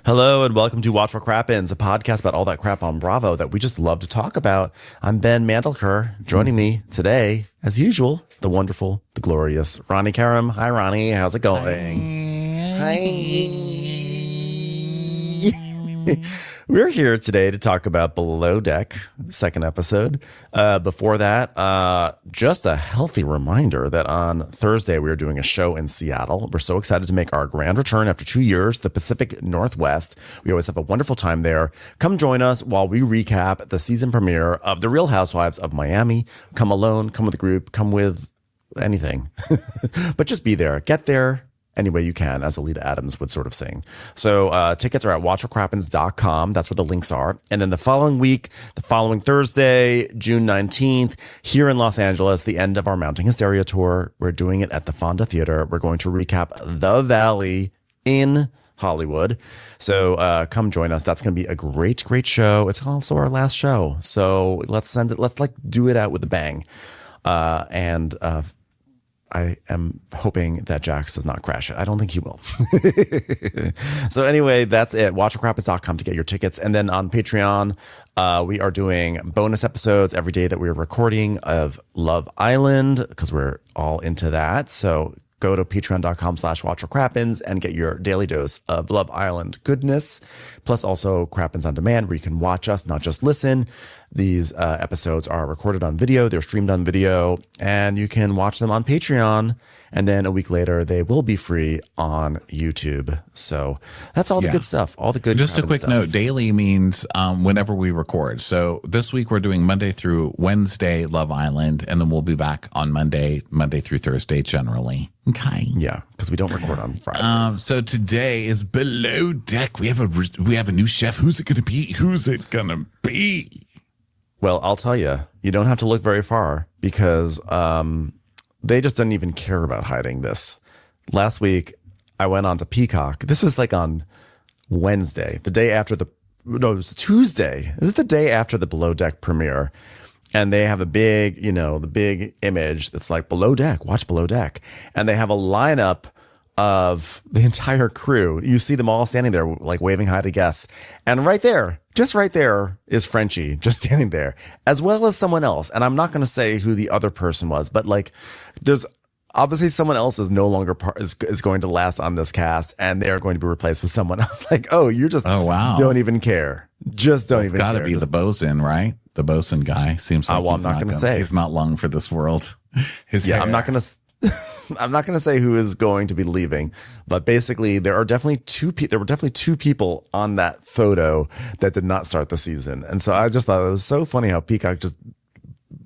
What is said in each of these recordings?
Hello and welcome to Watch for Crappens, a podcast about all that crap on Bravo that we just love to talk about. I'm Ben Mandelker. Joining me today, as usual, the wonderful, the glorious Ronnie Karam. Hi, Ronnie. How's it going? Hi. We're here today to talk about Below Deck, second episode. Before that, just a healthy reminder that on Thursday we are doing a show in Seattle. We're so excited to make our grand return after 2 years, the Pacific Northwest. We always have a wonderful time there. Come join us while we recap the season premiere of The Real Housewives of Miami. Come alone, come with a group, come with anything. But just be there. Get there any way you can, as Alita Adams would sort of sing. So tickets are at watchforcrappens.com. That's where the links are. And then the following week, the following Thursday, June 19th, here in Los Angeles, the end of our Mounting Hysteria tour. We're doing it at the Fonda Theater. We're going to recap The Valley in Hollywood. So come join us. That's going to be a great, great show. It's also our last show. So let's do it out with a bang. I am hoping that Jax does not crash it. I don't think he will. So anyway, that's it. Watchforcrappens.com to get your tickets. And then on Patreon, we are doing bonus episodes every day that we're recording of Love Island because we're all into that. So go to patreon.com/watchforcrappens and get your daily dose of Love Island goodness. Plus also Crappens on Demand, where you can watch us, not just listen. These episodes are recorded on video. They're streamed on video, and you can watch them on Patreon. And then a week later, they will be free on YouTube. So that's all the good stuff. All the good. Just a quick note: daily means whenever we record. So this week we're doing Monday through Wednesday, Love Island, and then we'll be back on Monday through Thursday generally. Okay. Yeah, because we don't record on Friday. So today is Below Deck. We have a new chef. Who's it going to be? Who's it going to be? Well, I'll tell you, you don't have to look very far because they just didn't even care about hiding this. Last week, I went on to Peacock. This was like on Wednesday, it was Tuesday. It was the day after the Below Deck premiere. And they have a big, the big image that's like Below Deck, watch Below Deck. And they have a lineup of the entire crew. You see them all standing there, like waving hi to guests. And just right there is Frenchie just standing there, as well as someone else. And I'm not going to say who the other person was, but like there's obviously someone else is no longer is going to last on this cast, and they're going to be replaced with someone else. Like, oh wow, don't even care. Just don't even care. It's got to be the bosun, right? The bosun guy seems like I'm not going to say. He's not long for this world. I'm not going to say who is going to be leaving, but basically there were definitely two people on that photo that did not start the season. And so I just thought it was so funny how Peacock just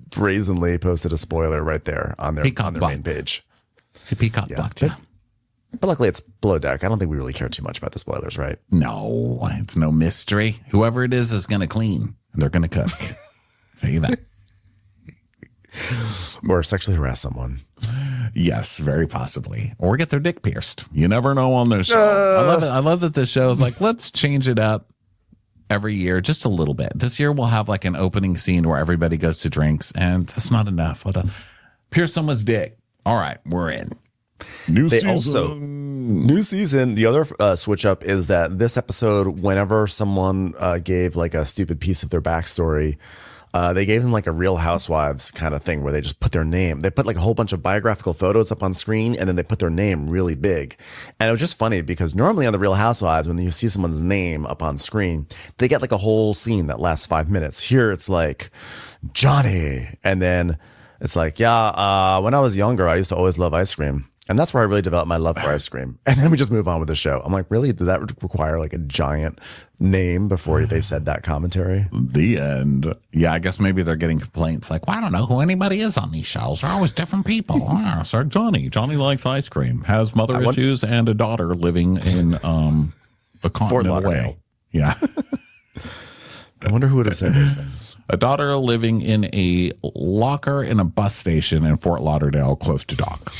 brazenly posted a spoiler right there on their main page. Peacock blocked you. But luckily it's Below Deck. I don't think we really care too much about the spoilers, right? No, it's no mystery. Whoever it is going to clean and they're going to cook. Say that. Or sexually harass someone. Yes, very possibly. Or get their dick pierced. You never know on this show. I love that this show is like, let's change it up every year just a little bit. This year we'll have like an opening scene where everybody goes to drinks, and that's not enough. Pierce someone's dick. All right, we're in. New season. The other switch up is that this episode, whenever someone gave like a stupid piece of their backstory, they gave them like a Real Housewives kind of thing where they just put their name. They put like a whole bunch of biographical photos up on screen, and then they put their name really big. And it was just funny because normally on the Real Housewives, when you see someone's name up on screen, they get like a whole scene that lasts 5 minutes. Here it's like Johnny, and then it's like, when I was younger, I used to always love ice cream. And that's where I really developed my love for ice cream. And then we just move on with the show. I'm like, really? Did that require like a giant name before they said that commentary? The end. Yeah, I guess maybe they're getting complaints like, well, I don't know who anybody is on these shows. They're always different people. So Johnny likes ice cream, has mother issues, and a daughter living in a continent away. Yeah. I wonder who would have said those things. A daughter living in a locker in a bus station in Fort Lauderdale, close to dock.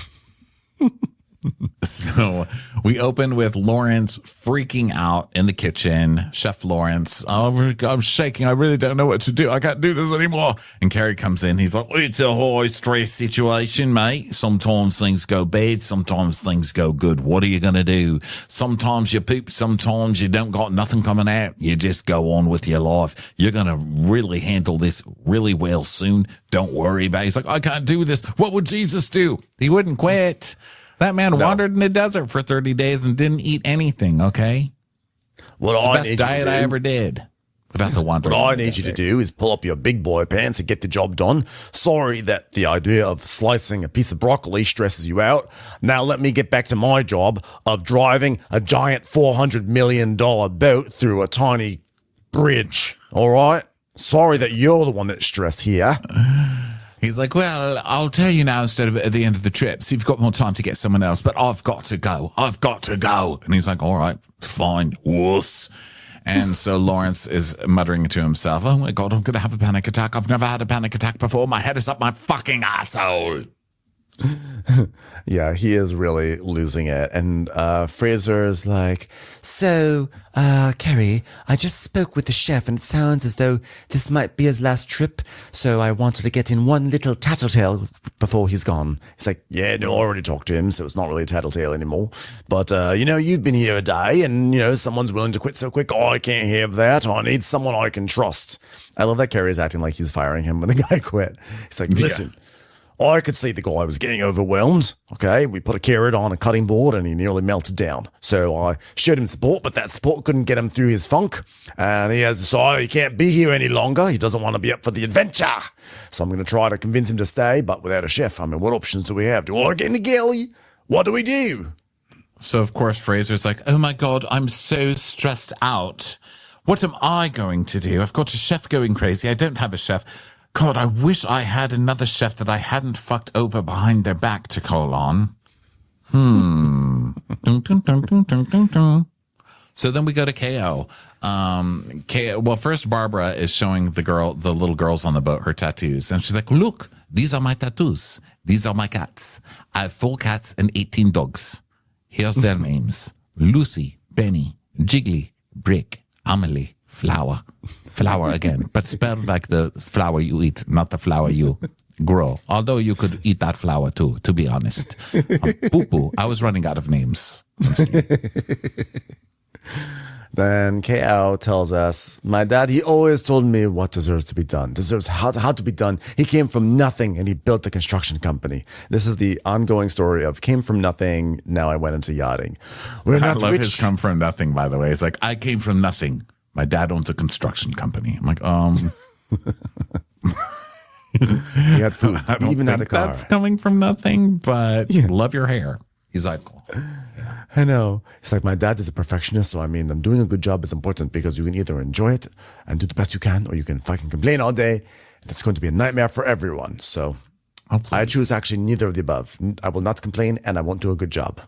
So we open with Lawrence freaking out in the kitchen. Chef Lawrence, oh, I'm shaking. I really don't know what to do. I can't do this anymore. And Carrie comes in. He's like, it's a high stress situation, mate. Sometimes things go bad. Sometimes things go good. What are you going to do? Sometimes you poop. Sometimes you don't got nothing coming out. You just go on with your life. You're going to really handle this really well soon. Don't worry about it. He's like, I can't do this. What would Jesus do? He wouldn't quit. That man wandered in the desert for 30 days and didn't eat anything, okay? What It's I the best diet I ever did. Without the wandering. What I need you to do is pull up your big boy pants and get the job done. Sorry that the idea of slicing a piece of broccoli stresses you out. Now let me get back to my job of driving a giant $400 million boat through a tiny bridge. All right? Sorry that you're the one that's stressed here. He's like, well, I'll tell you now instead of at the end of the trip. So you've got more time to get someone else, but I've got to go. I've got to go. And he's like, all right, fine. Wuss. And so Lawrence is muttering to himself, oh my God, I'm going to have a panic attack. I've never had a panic attack before. My head is up my fucking asshole. Yeah, he is really losing it. And Fraser's like, so, Carrie, I just spoke with the chef and it sounds as though this might be his last trip. So I wanted to get in one little tattletale before he's gone. He's like, yeah, no, I already talked to him, so it's not really a tattletale anymore. But, you've been here a day and, someone's willing to quit so quick. Oh, I can't have that. I need someone I can trust. I love that Carrie is acting like he's firing him when the guy quit. He's like, listen. I could see the guy was getting overwhelmed. Okay, we put a carrot on a cutting board and he nearly melted down. So I showed him support, but that support couldn't get him through his funk. And he has decided he can't be here any longer. He doesn't want to be up for the adventure. So I'm going to try to convince him to stay, but without a chef. I mean, what options do we have? Do I get in the galley? What do we do? So, of course, Fraser's like, oh my God, I'm so stressed out. What am I going to do? I've got a chef going crazy. I don't have a chef. God, I wish I had another chef that I hadn't fucked over behind their back to call on. So then we go to KO. Well, first Barbara is showing the little girls on the boat, her tattoos. And she's like, look, these are my tattoos. These are my cats. I have 4 cats and 18 dogs. Here's their names. Lucy, Benny, Jiggly, Brick, Amelie, Flower. Flower again, but spelled like the flower you eat, not the flower you grow. Although you could eat that flower too, to be honest. Poo-poo. I was running out of names. Then KO tells us, my dad, he always told me what deserves to be done, deserves how to be done. He came from nothing and he built a construction company. This is the ongoing story of came from nothing. Now I went into yachting. I love his come from nothing, by the way. It's like, I came from nothing. My dad owns a construction company. I'm like, He had food. He even had a car. That's coming from nothing, but love your hair. He's like, I know. It's like my dad is a perfectionist, so I mean, doing a good job is important because you can either enjoy it and do the best you can, or you can fucking complain all day. And it's going to be a nightmare for everyone. So I choose actually neither of the above. I will not complain and I won't do a good job.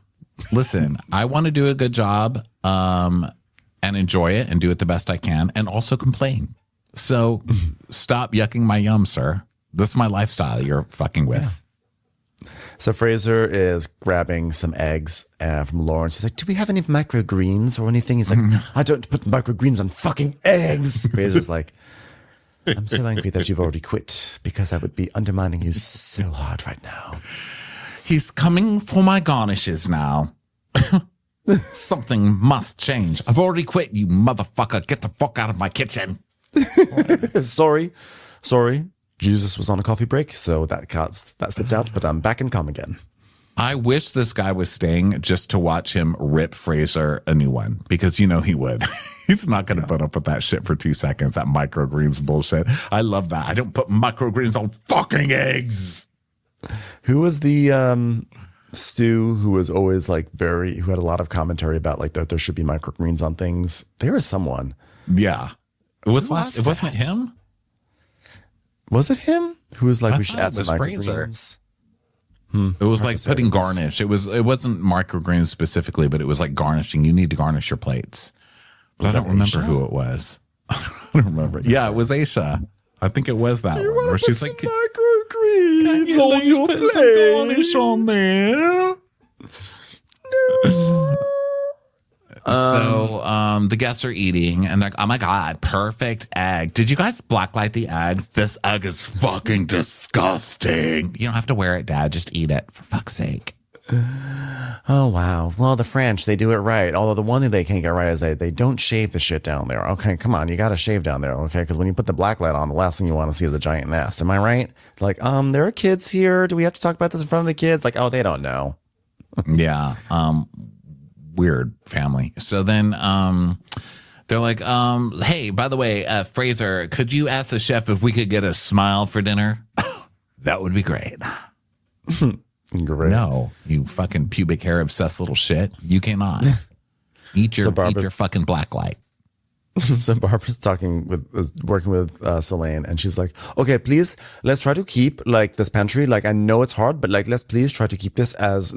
Listen, I want to do a good job. And enjoy it and do it the best I can and also complain. So stop yucking my yum, sir. This is my lifestyle you're fucking with. Yeah. So Fraser is grabbing some eggs from Lawrence. He's like, do we have any microgreens or anything? He's like, I don't put microgreens on fucking eggs. Fraser's like, I'm so angry that you've already quit because I would be undermining you so hard right now. He's coming for my garnishes now. Something must change. I've already quit, you motherfucker. Get the fuck out of my kitchen. Sorry. Jesus was on a coffee break, so that slipped out, but I'm back and calm again. I wish this guy was staying just to watch him rip Fraser a new one, because he would. He's not going to put up with that shit for 2 seconds, that microgreens bullshit. I love that. I don't put microgreens on fucking eggs. Who was the Stu, who was always like who had a lot of commentary about like that there should be microgreens on things? There was someone. Yeah. It wasn't it him? Was it him? Who was like, we should add some microgreens? It was like putting garnish. It wasn't microgreens specifically, but it was like garnishing. You need to garnish your plates. But I don't remember who it was. I don't remember. Yeah, it was Aisha. I think it was that one where she's like, microgreens on your plate. Garnish on there. So the guests are eating and they're like, oh my God, perfect egg. Did you guys blacklight the egg? This egg is fucking disgusting. You don't have to wear it, Dad. Just eat it, for fuck's sake. Oh, wow. Well, the French, they do it right. Although the one thing they can't get right is they don't shave the shit down there. Okay, come on. You got to shave down there, okay? Because when you put the blacklight on, the last thing you want to see is a giant nest. Am I right? Like, there are kids here. Do we have to talk about this in front of the kids? Like, oh, they don't know. Yeah. Weird family. So then they're like, hey, by the way, Fraser, could you ask the chef if we could get a smile for dinner? That would be great. Great. No, you fucking pubic hair obsessed little shit. You cannot. Eat your fucking blacklight. So Barbara's working with Selene, and she's like, okay, please, let's try to keep like this pantry. Like, I know it's hard, but like, let's please try to keep this as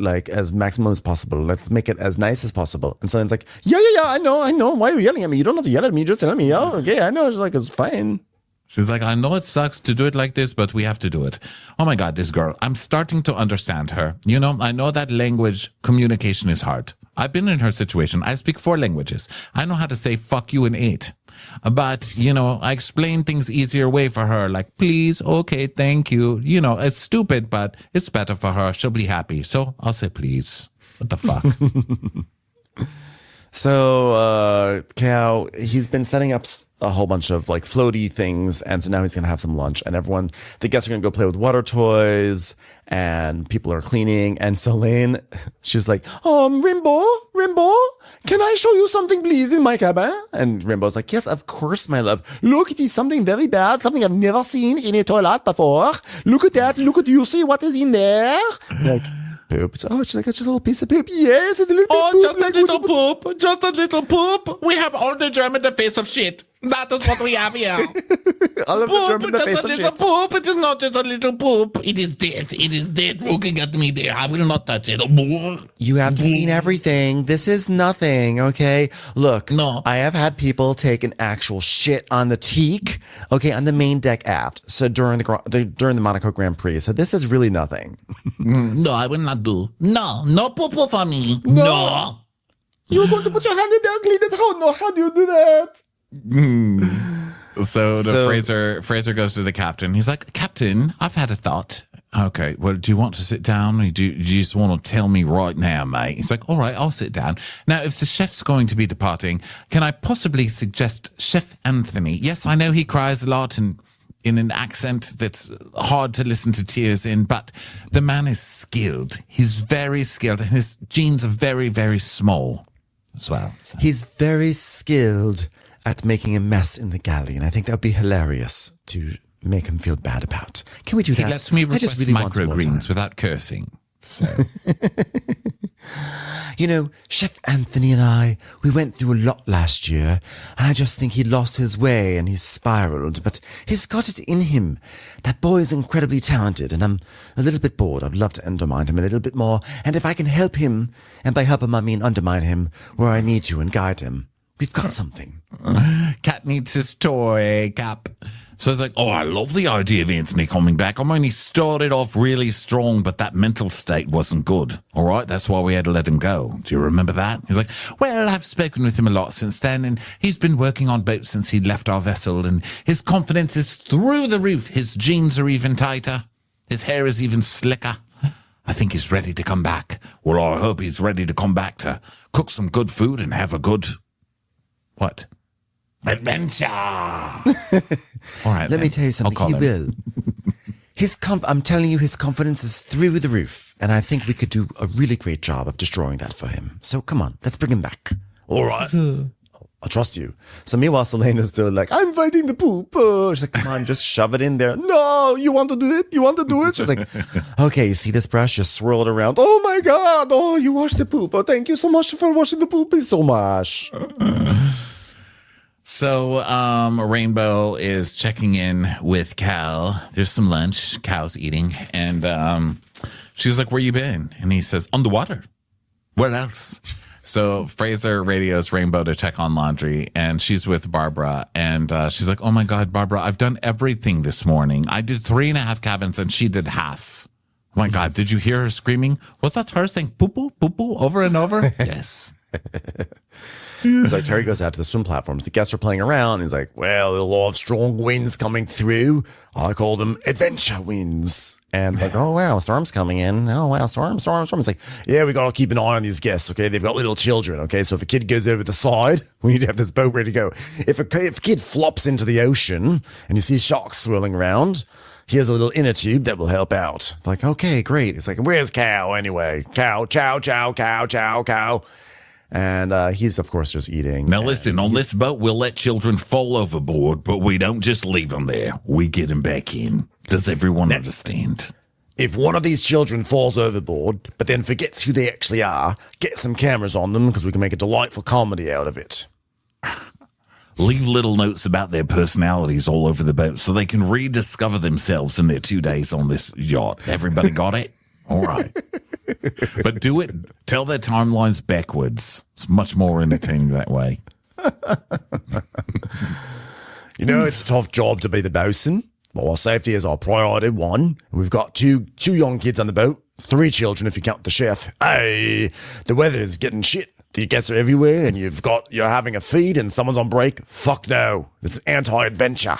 maximum as possible. Let's make it as nice as possible. And Selene's like, yeah, I know. Why are you yelling at me? You don't have to yell at me. Just tell me. Oh, okay, I know. She's like, it's fine. She's like, I know it sucks to do it like this, but we have to do it. Oh my God, this girl, I'm starting to understand her. You know, I know that language communication is hard. I've been in her situation. I speak 4 languages. I know how to say fuck you and 8. But, you know, I explain things easier way for her. Like, please, okay, thank you. You know, it's stupid, but it's better for her. She'll be happy. So I'll say please. What the fuck? So, Cal, he's been setting up a whole bunch of like floaty things. And so now he's going to have some lunch, and the guests are going to go play with water toys, and people are cleaning. And Selene, she's like, Rainbow, can I show you something, please, in my cabin? And Rainbow's like, yes, of course, my love. Look, it is something very bad, something I've never seen in a toilet before. Look at that. You see what is in there? Like, poop. She's like, it's just a little piece of poop. Yes, it's a little poop. Just a little poop. Just a little poop. We have all the germ in the face of shit. That is what we have here. All of the germ in the face of shit. Poop. It is not just a little poop. It is dead. It is dead looking at me there. I will not touch it. You have to clean everything. This is nothing, okay? Look, no. I have had people take an actual shit on the teak, okay, on the main deck aft. So during the Monaco Grand Prix. So this is really nothing. No, I will not do. No poo for me. No. You were going to put your hand in there and clean it. How do you do that? So Fraser goes to the captain. He's like, Captain, I've had a thought. Okay, well, do you want to sit down? Or do you just want to tell me right now, mate? He's like, all right, I'll sit down. Now, if the chef's going to be departing, can I possibly suggest Chef Anthony? Yes, I know he cries a lot and in an accent that's hard to listen to tears in, but the man is skilled. He's very skilled, and his jeans are very, very small as well. So. He's very skilled at making a mess in the galley, and I think that would be hilarious to make him feel bad about. Can we do that? He lets me request microgreens without cursing. So, you know, Chef Anthony and I, we went through a lot last year, and I just think he lost his way and he spiraled, but he's got it in him. That boy is incredibly talented, and I'm a little bit bored. I'd love to undermine him a little bit more, and if I can help him, and by help him I mean undermine him where I need to and guide him, we've got something. Cat needs his toy, Cap. So it's like, oh, I love the idea of Anthony coming back. I mean, he started off really strong, but that mental state wasn't good. All right, that's why we had to let him go. Do you remember that? He's like, well, I've spoken with him a lot since then, and he's been working on boats since he left our vessel, and his confidence is through the roof. His jeans are even tighter. His hair is even slicker. I think he's ready to come back. Well, I hope he's ready to come back to cook some good food and have a good... What? Adventure. All right. Let me tell you something. He will. I'm telling you, his confidence is through the roof, and I think we could do a really great job of destroying that for him. So come on, let's bring him back. All right. I trust you. So meanwhile, Selene is still like, I'm fighting the poop. She's like, come on, just shove it in there. No, you want to do it? You want to do it? She's like, okay, you see this brush? Just swirl it around. Oh my God. Oh, you washed the poop. Oh, thank you so much for washing the poop so much. So, Rainbow is checking in with Cal. There's some lunch. Cal's eating. And she's like, where you been? And he says, on the water. Where else? So Fraser radios Rainbow to check on laundry, and she's with Barbara. And she's like, oh my God, Barbara, I've done everything this morning. I did 3.5 cabins, and she did half. My God, did you hear her screaming? Was that her saying poo-poo, poo-poo over and over? Yes. So Carrie goes out to the swim platforms. The guests are playing around. He's like, well, a lot of strong winds coming through. I call them adventure winds. And like, oh, wow, storm's coming in. Oh, wow, storm. It's like, yeah, we got to keep an eye on these guests, okay? They've got little children, okay? So if a kid goes over the side, we need to have this boat ready to go. If a kid flops into the ocean and you see sharks swirling around, here's a little inner tube that will help out. Like, okay, great. It's like, where's Cow anyway? Cow, chow, chow, cow, chow, cow. And he's, of course, just eating. Now, listen, on this boat, we'll let children fall overboard, but we don't just leave them there. We get them back in. Does everyone understand? If one of these children falls overboard, but then forgets who they actually are, get some cameras on them because we can make a delightful comedy out of it. Leave little notes about their personalities all over the boat so they can rediscover themselves in their 2 days on this yacht. Everybody got it? All right. But do it. Tell their timelines backwards. It's much more entertaining that way. You know, it's a tough job to be the bosun. But our safety is our priority one. We've got two young kids on the boat. 3 children if you count the chef. Hey, the weather is getting shit. The guests are everywhere and you're having a feed and someone's on break. Fuck no. It's anti-adventure.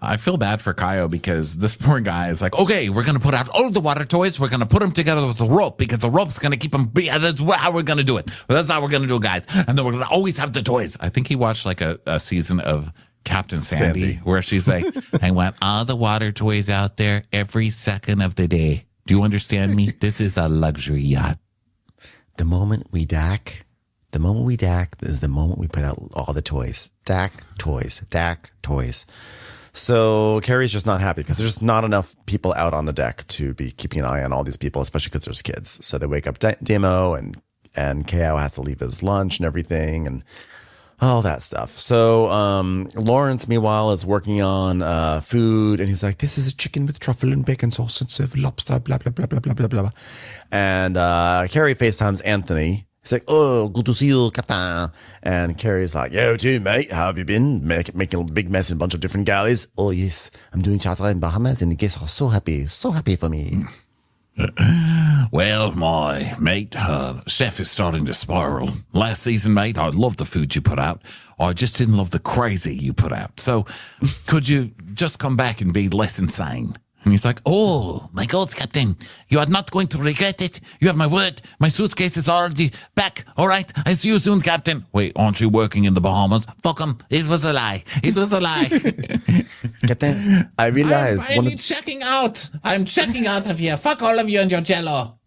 I feel bad for Kaio because this poor guy is like, okay, we're going to put out all the water toys. We're going to put them together with a rope because the rope's going to keep them. That's how we're going to do it. That's how we're going to do it, guys. And then we're going to always have the toys. I think he watched like a season of Captain Sandy where she's like, I want all the water toys out there every second of the day. Do you understand me? This is a luxury yacht. The moment we dock is the moment we put out all the toys. Dock toys. So Carrie's just not happy because there's just not enough people out on the deck to be keeping an eye on all these people, especially because there's kids. So they wake up Demo and Kao has to leave his lunch and everything and all that stuff. So Lawrence, meanwhile, is working on food and he's like, this is a chicken with truffle and bacon sauce and served lobster, blah, blah, blah, blah, blah, blah, blah. And Carrie FaceTimes Anthony. He's like, oh, good to see you, Captain. And Carrie's like, yo, too, mate. How have you been? Making a big mess in a bunch of different galleys. Oh, yes. I'm doing charter in Bahamas, and the guests are so happy for me. Well, my mate, chef is starting to spiral. Last season, mate, I loved the food you put out. I just didn't love the crazy you put out. So could you just come back and be less insane? And he's like, oh, my God, Captain, you are not going to regret it. You have my word. My suitcase is already back. All right. I see you soon, Captain. Wait, aren't you working in the Bahamas? Fuck him. It was a lie. Captain, I realized. I'm checking out. I'm checking out of here. Fuck all of you and your jello.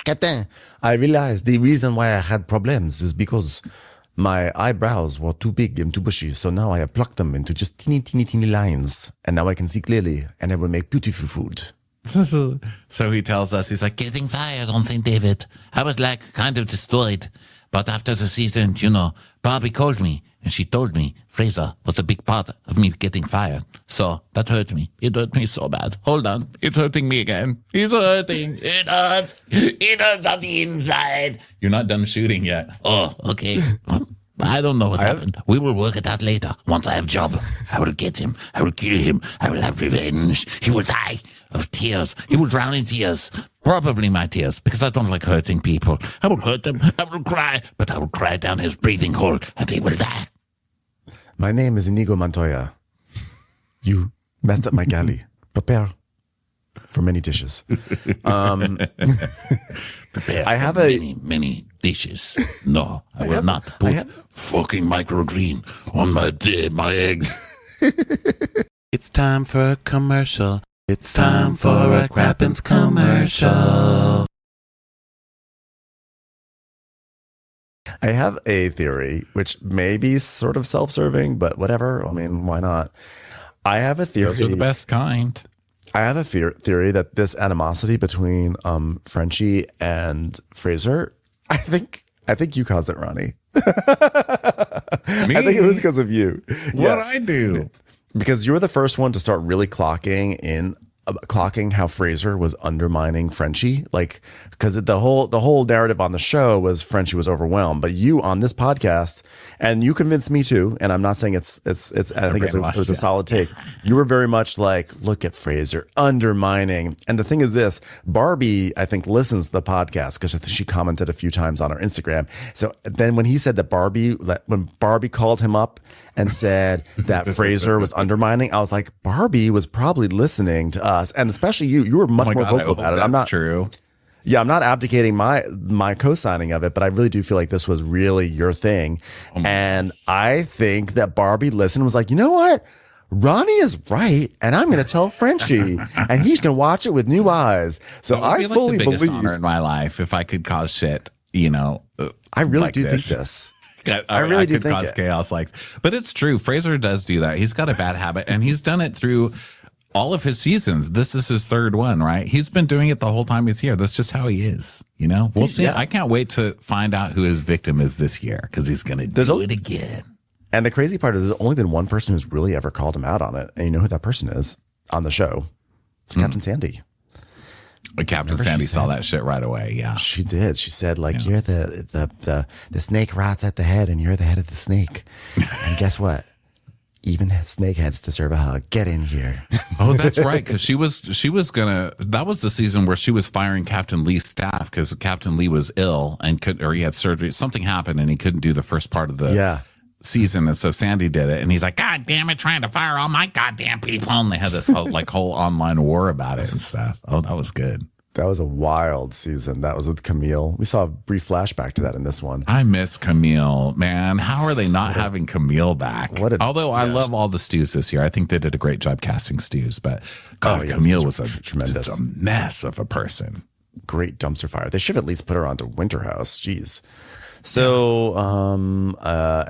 Captain, I realized the reason why I had problems was because my eyebrows were too big and too bushy, so now I have plucked them into just teeny lines, and now I can see clearly, and I will make beautiful food. So he tells us, he's like, getting fired on St. David. I was like kind of destroyed, but after the season, Barbie called me, and she told me Fraser was a big part of me getting fired. So that hurt me. It hurt me so bad. Hold on. It's hurting me again. It's hurting. It hurts. It hurts on the inside. You're not done shooting yet. Oh, okay. I don't know what happened. We will work it out later. Once I have a job, I will get him. I will kill him. I will have revenge. He will die of tears. He will drown in tears. Probably my tears, because I don't like hurting people. I will hurt them. I will cry, but I will cry down his breathing hole, and he will die. My name is Inigo Montoya. You messed up my galley. Prepare for many dishes. Prepare I have many dishes. No, I will not put fucking microgreen on my egg. It's time for a commercial. It's time for a Crappens commercial. I have a theory, which may be sort of self-serving, but whatever. I mean, why not? I have a theory. Those are the best kind. I have a theory that this animosity between Frenchie and Fraser, I think you caused it, Ronnie. Me? I think it was because of you. What I do? Because you were the first one to start really clocking in clocking how Fraser was undermining Frenchie, like, because the whole narrative on the show was Frenchie was overwhelmed, but you on this podcast, and you convinced me too, and I'm not saying it's I think it was a solid take. You were very much like, look at Fraser undermining, and the thing is this: Barbie, I think, listens to the podcast because she commented a few times on our Instagram. So then when he said that when Barbie called him up and said that Fraser was undermining, I was like, Barbie was probably listening to us, and especially you were much more vocal about it. I'm not true. Yeah, I'm not abdicating my co-signing of it, but I really do feel like this was really your thing. And I think that Barbie listened and was like, you know what? Ronnie is right, and I'm going to tell Frenchie, and he's going to watch it with new eyes. So I fully the biggest believe honor in my life if I could cause shit, you know. I really like do this. think this. I really do could think cause it. chaos, but it's true. Fraser does do that. He's got a bad habit, and he's done it through all of his seasons. This is his third one, right? He's been doing it the whole time he's here. That's just how he is. You know, we'll see. Yeah. I can't wait to find out who his victim is this year because he's going to do it again. And the crazy part is there's only been one person who's really ever called him out on it. And you know who that person is on the show? It's Captain Sandy. But Captain Sandy saw that shit right away. Yeah, she did. She said, like, you're the snake rots at the head and you're the head of the snake. And guess what? Even snakeheads deserve a hug. Get in here. Oh, that's right. Because she was that was the season where she was firing Captain Lee's staff because Captain Lee was ill and he had surgery. Something happened and he couldn't do the first part of the season. And so Sandy did it. And he's like, God damn it, trying to fire all my goddamn people. And they had this whole online war about it and stuff. Oh, that was good. That was a wild season. That was with Camille. We saw a brief flashback to that in this one. I miss Camille, man. How are they not having Camille back? Although I love all the Stews this year. I think they did a great job casting Stews, but Camille was a tremendous mess of a person. Great dumpster fire. They should have at least put her onto Winter House. Jeez. So,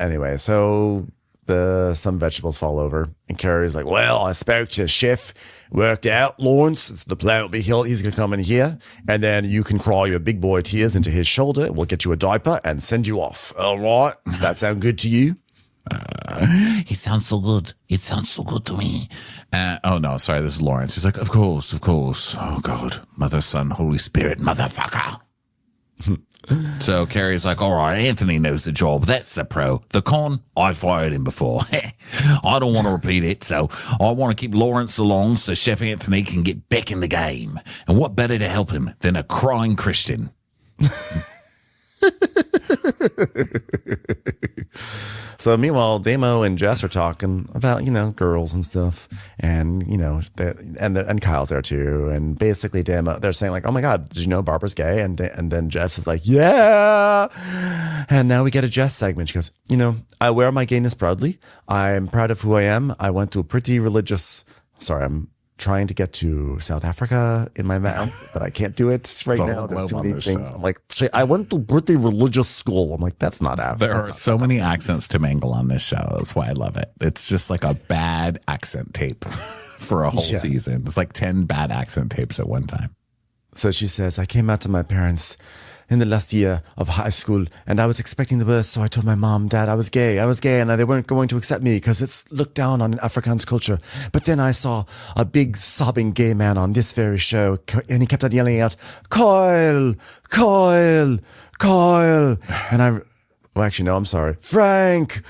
anyway, so some vegetables fall over and Carrie's like, well, I spoke to the chef, worked out, Lawrence, the plan will be he's going to come in here and then you can cry your big boy tears into his shoulder. We'll get you a diaper and send you off. All right. Does that sound good to you? It sounds so good. It sounds so good to me. Oh no, sorry. This is Lawrence. He's like, of course. Oh God, Mother, Son, Holy Spirit, motherfucker. So Carrie's like, all right, Anthony knows the job. That's the pro. The con, I fired him before. I don't want to repeat it, so I want to keep Lawrence along so Chef Anthony can get back in the game. And what better to help him than a crying Christian? So meanwhile, Damo and Jess are talking about, girls and stuff. And, and Kyle's there too. And basically Damo, they're saying like, oh my God, did you know Barbara's gay? And then Jess is like, yeah. And now we get a Jess segment. She goes, I wear my gayness proudly. I'm proud of who I am. I went to a pretty religious, I'm trying to get to South Africa in my mouth, but I can't do it right now. There's too many things. I'm like, I went to pretty religious school. I'm like, that's not Africa. There are so many accents to mangle on this show. That's why I love it. It's just like a bad accent tape for a whole season. It's like 10 bad accent tapes at one time. So she says, I came out to my parents in the last year of high school and I was expecting the worst. So I told my mom, Dad, I was gay and they weren't going to accept me because it's looked down on Afrikaans culture. But then I saw a big sobbing gay man on this very show and he kept on yelling out, Kyle. And actually, no, I'm sorry. Frank.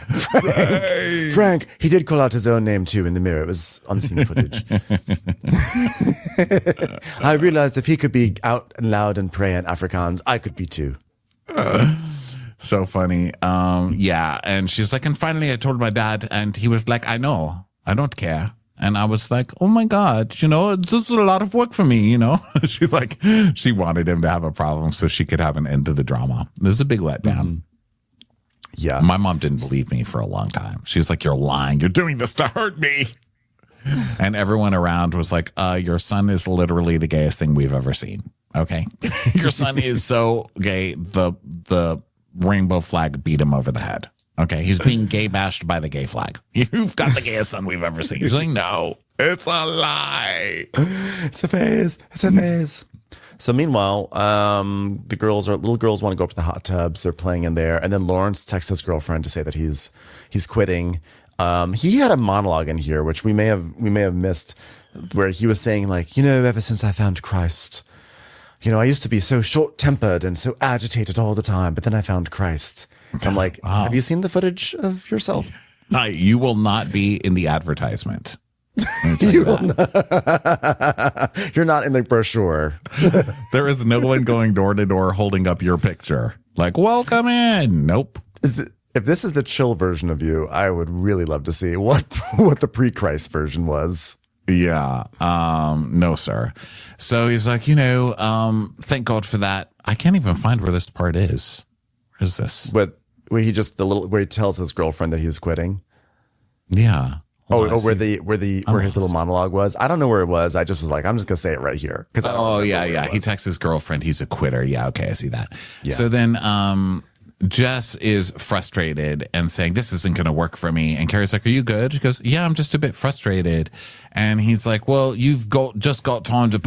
He did call out his own name too in the mirror. It was unseen footage. I realized if he could be out and loud and pray in Afrikaans, I could be too. So funny. And she's like, and finally I told my dad and he was like, I know, I don't care. And I was like, oh my God, this is a lot of work for me, She's like, she wanted him to have a problem so she could have an end to the drama. It was a big letdown. Mm-hmm. Yeah. My mom didn't believe me for a long time. She was like, you're lying. You're doing this to hurt me. And everyone around was like, your son is literally the gayest thing we've ever seen. Okay. Your son is so gay. The rainbow flag beat him over the head. Okay. He's being gay bashed by the gay flag. You've got the gayest son we've ever seen. He's like, no, it's a lie. It's a phase. So meanwhile, little girls want to go up to the hot tubs. They're playing in there. And then Lawrence texts his girlfriend to say that he's quitting. He had a monologue in here, which we may have missed. where he was saying like, ever since I found Christ, I used to be so short-tempered and so agitated all the time, but then I found Christ. I'm like, have you seen the footage of yourself? You will not be in the advertisement. You're not in the brochure. There is no one going door to door holding up your picture. Like, welcome in. Nope. If this is the chill version of you, I would really love to see what the pre-Christ version was. Yeah. No, sir. So he's like, thank God for that. I can't even find where this part is. Where is this? But where he tells his girlfriend that he's quitting. Yeah. Where his little monologue was. I don't know where it was. I just was like, I'm just gonna say it right here. Yeah. He texts his girlfriend he's a quitter. Yeah, okay, I see that. Yeah. So then Jess is frustrated and saying, this isn't going to work for me. And Carrie's like, are you good? She goes, yeah, I'm just a bit frustrated. And he's like, well, you've just got time to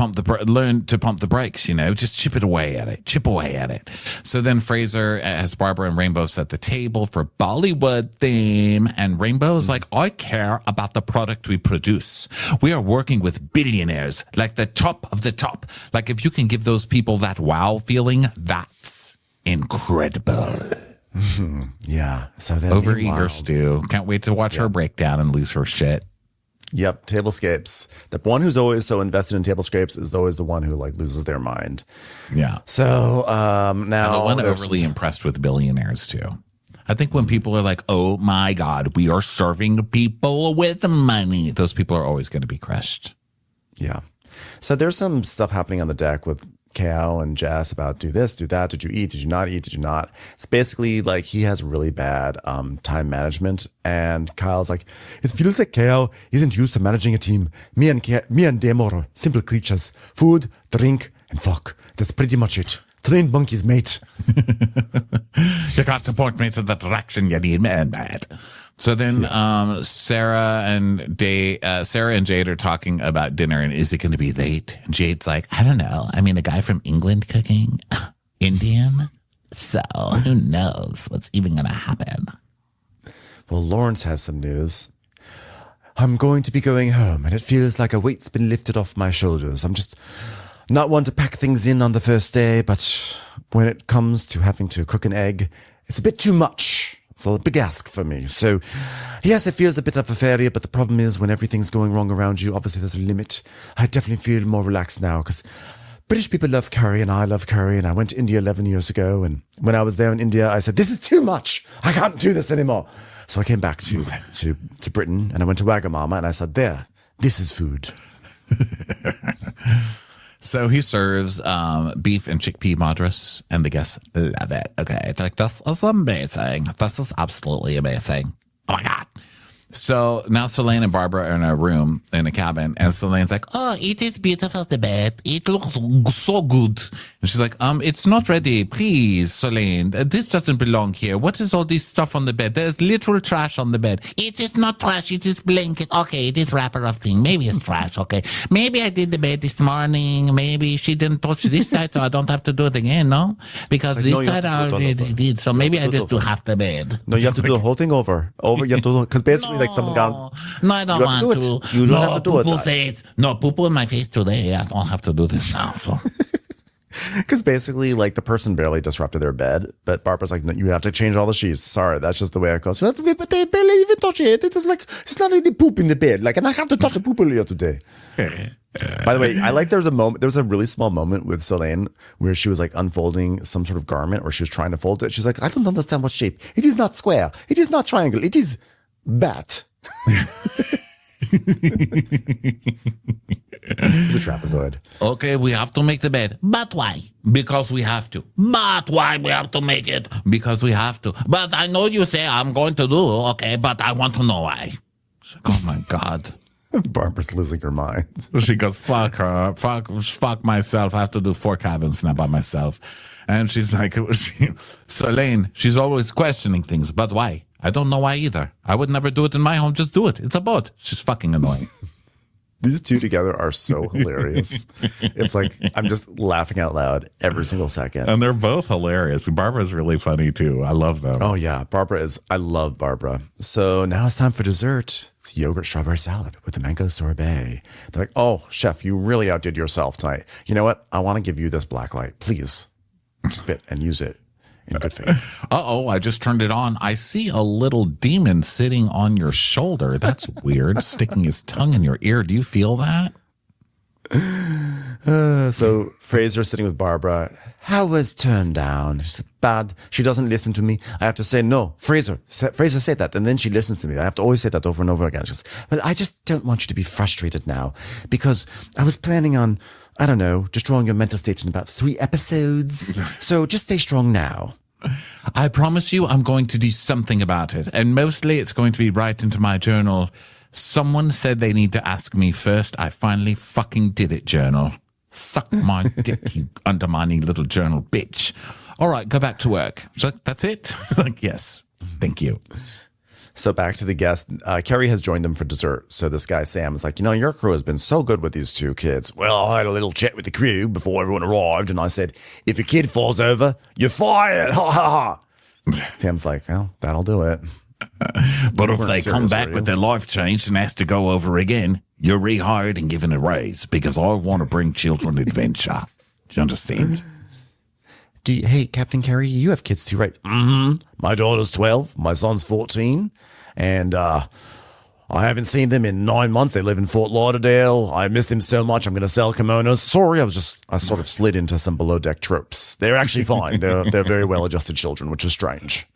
learn to pump the brakes, just chip away at it. So then Fraser has Barbara and Rainbow set the table for Bollywood theme. And Rainbow's like, I care about the product we produce. We are working with billionaires, like the top of the top. Like if you can give those people that wow feeling, that's incredible. Yeah. So then overeager Stu. Can't wait to watch her break down and lose her shit. Yep. Tablescapes. The one who's always so invested in tablescapes is always the one who like loses their mind. Yeah. So now and the one overly impressed with billionaires too. I think when people are like, oh my God, we are serving people with money, those people are always going to be crushed. Yeah. So there's some stuff happening on the deck with Kao and Jess about do this, do that. Did you eat? Did you not eat? Did you not? It's basically like he has really bad time management. And Kyle's like, it feels like Kao isn't used to managing a team. Me and Demo are simple creatures. Food, drink, and fuck. That's pretty much it. Trained monkeys, mate. You got to point me to the direction you need, man, mate. So then Sarah and Jade are talking about dinner and is it going to be late? And Jade's like, I don't know. I mean, a guy from England cooking, Indian. So who knows what's even going to happen? Well, Lawrence has some news. I'm going to be going home and it feels like a weight's been lifted off my shoulders. I'm just not one to pack things in on the first day, but when it comes to having to cook an egg, it's a bit too much. It's a big ask for me. So, yes, it feels a bit of a failure, but the problem is when everything's going wrong around you, obviously there's a limit. I definitely feel more relaxed now because British people love curry and I love curry. And I went to India 11 years ago. And when I was there in India, I said, this is too much. I can't do this anymore. So I came back to Britain and I went to Wagamama and I said, this is food. So he serves beef and chickpea madras, and the guests love it. Okay, like this is amazing. This is absolutely amazing. Oh my God. So now Selene and Barbara are in a room in a cabin, and Selene's like, oh, it is beautiful, the bed. It looks so good. And she's like, it's not ready. Please, Selene, this doesn't belong here. What is all this stuff on the bed? There's literal trash on the bed. It is not trash. It is blanket. Okay, it is wrapper of thing. Maybe it's trash. Okay. Maybe I did the bed this morning. Maybe she didn't touch this side, so I don't have to do it again, no? Because this side I already did. So maybe I just do half the bed. No, you have to do the whole thing over. You have to do because basically like someone got. No, I don't want to. You don't have to do it. Face. No, poo-poo in my face today. I don't have to do this now. So. Because basically, like, the person barely disrupted their bed, but Barbara's like, no, you have to change all the sheets. Sorry, that's just the way it goes. But they barely even touch it. It's like, it's not really poop in the bed. Like, and I have to touch a poop earlier today. By the way, I like there was a really small moment with Selene where she was like unfolding some sort of garment or she was trying to fold it. She's like, I don't understand what shape. It is not square. It is not triangle. It is bat. It's a trapezoid. Okay, we have to make the bed. But why? Because we have to. But why we have to make it? Because we have to. But I know you say I'm going to do, okay, but I want to know why. Oh my God. Barbara's losing her mind. She goes, fuck her. Fuck myself. I have to do 4 cabins now by myself. And she's like, Selene, she's always questioning things. But why? I don't know why either. I would never do it in my home. Just do it. It's a boat. She's fucking annoying. These two together are so hilarious. It's like I'm just laughing out loud every single second. And they're both hilarious. Barbara's really funny too. I love them. Oh yeah, I love Barbara. So now it's time for dessert. It's yogurt strawberry salad with the mango sorbet. They're like, oh, chef, you really outdid yourself tonight. You know what? I want to give you this black light. Please keep it and use it in good faith. Uh-oh, I just turned it on. I see a little demon sitting on your shoulder. That's weird. Sticking his tongue in your ear. Do you feel that? So Fraser's sitting with Barbara. How was turned down? She said, bad. She doesn't listen to me. I have to say, no, Fraser said that. And then she listens to me. I have to always say that over and over again. She goes, but I just don't want you to be frustrated now because I was planning on, I don't know, destroying your mental state in about 3 episodes. So just stay strong now. I promise you I'm going to do something about it. And mostly it's going to be right into my journal. Someone said they need to ask me first. I finally fucking did it, journal. Suck my dick, you undermining little journal bitch. All right, go back to work. She's like, that's it? Like, yes, thank you. So back to the guest. Carrie has joined them for dessert. So this guy, Sam, is like, your crew has been so good with these 2 kids. Well, I had a little chat with the crew before everyone arrived. And I said, if a kid falls over, you're fired. Ha, ha, ha. Sam's like, well, that'll do it. But if they come back with their life changed and ask to go over again, you're rehired and given a raise because I want to bring children adventure. Do you understand? Hey, Captain Carrie, you have kids too, right? Mm-hmm. My daughter's 12. My son's 14. And I haven't seen them in 9 months. They live in Fort Lauderdale. I miss them so much. I'm going to sell kimonos. Sorry, I sort of slid into some below deck tropes. They're actually fine. They're very well adjusted children, which is strange.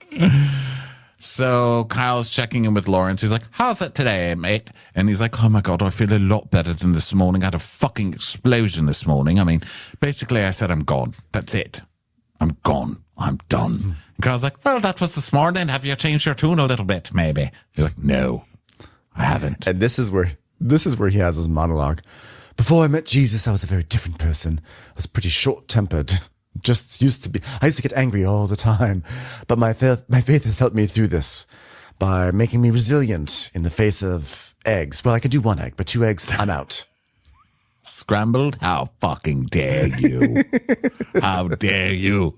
So Kyle's checking in with Lawrence. He's like, how's it today, mate? And he's like, oh my God, I feel a lot better than this morning. I had a fucking explosion this morning. I mean, basically I said, I'm gone. That's it. I'm gone. I'm done. And Kyle's like, well, that was this morning. Have you changed your tune a little bit, maybe? He's like, no, I haven't. And this is where he has his monologue. Before I met Jesus, I was a very different person. I was pretty short-tempered. I used to get angry all the time. But my faith has helped me through this by making me resilient in the face of eggs. Well, I could do 1 egg, but 2 eggs, I'm out. Scrambled? How fucking dare you? How dare you?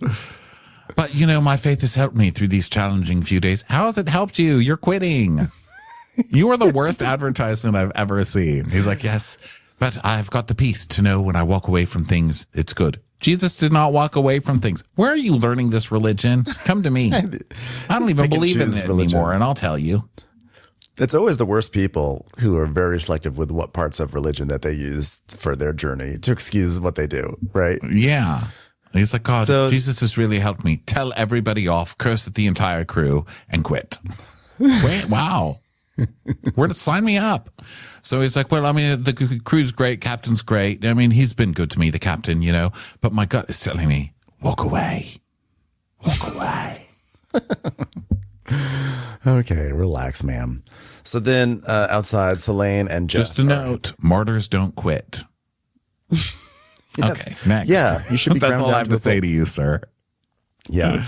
But, my faith has helped me through these challenging few days. How has it helped you? You're quitting. You are the worst advertisement I've ever seen. He's like, yes, but I've got the peace to know when I walk away from things, it's good. Jesus did not walk away from things. Where are you learning this religion? Come to me. I don't even believe in it anymore, and I'll tell you. It's always the worst people who are very selective with what parts of religion that they use for their journey to excuse what they do, right? Yeah. He's like, God, Jesus has really helped me. Tell everybody off, curse at the entire crew, and quit. Wait, wow. Where to sign me up? So he's like, well, I mean, the crew's great, captain's great. I mean, he's been good to me, the captain, but my gut is telling me, walk away. Walk away. Okay, relax, ma'am. So then outside, Selene and Jess. Just a note, martyrs don't quit. Yes. Okay, next. Yeah, you should be That's all I have to say to you, sir. Yeah.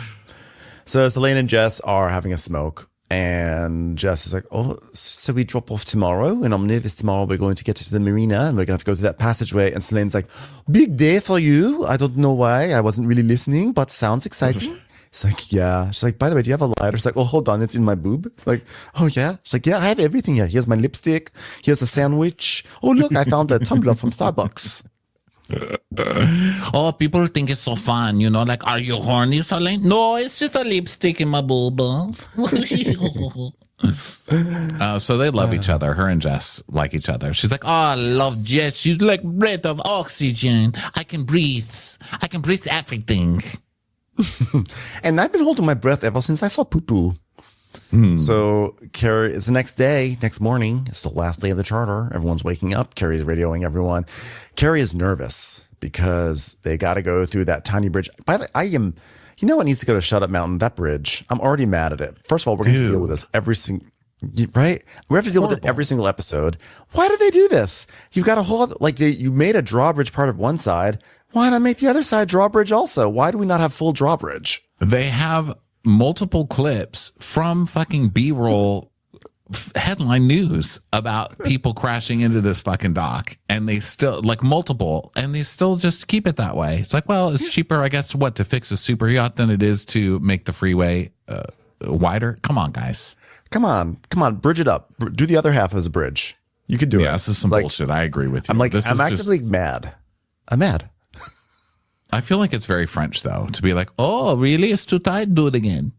So Selene and Jess are having a smoke. And Jess is like, oh, so we drop off tomorrow, and I'm nervous tomorrow. We're going to get to the marina, and we're going to have to go through that passageway. And Selene's like, big day for you. I don't know why. I wasn't really listening, but sounds exciting. It's like, yeah. She's like, by the way, do you have a lighter? She's like, oh, hold on. It's in my boob. Like, oh, yeah. She's like, yeah, I have everything here. Here's my lipstick. Here's a sandwich. Oh, look, I found a tumbler from Starbucks. Oh, people think it's so fun, like, are you horny, Selene? No, it's just a lipstick in my boob. So they love each other. Her and Jess like each other. She's like, oh, I love Jess. She's like breath of oxygen. I can breathe everything. And I've been holding my breath ever since I saw poo-poo. So Carrie, it's the next morning. It's the last day of the charter. Everyone's waking up. Carrie's radioing everyone. Carrie is nervous because they got to go through that tiny bridge. By the way, what needs to go to Shut Up Mountain? That bridge. I'm already mad at it. First of all, we're going to deal with this every single, right? We have to deal with it every single episode. Why do they do this? You've got a whole, you made a drawbridge part of one side. Why not make the other side drawbridge also? Why do we not have full drawbridge? They have multiple clips from fucking B-roll headline news about people crashing into this fucking dock, and they still like multiple, and they still just keep it that way. It's like, well, it's cheaper, I guess, to fix a super yacht than it is to make the freeway wider. Come on, guys. Come on, bridge it up. Do the other half as a bridge. You could do it. Yeah, this is some bullshit. I agree with you. I'm actively mad. I'm mad. I feel like it's very French, though, to be like, oh, really? It's too tight? Do it again.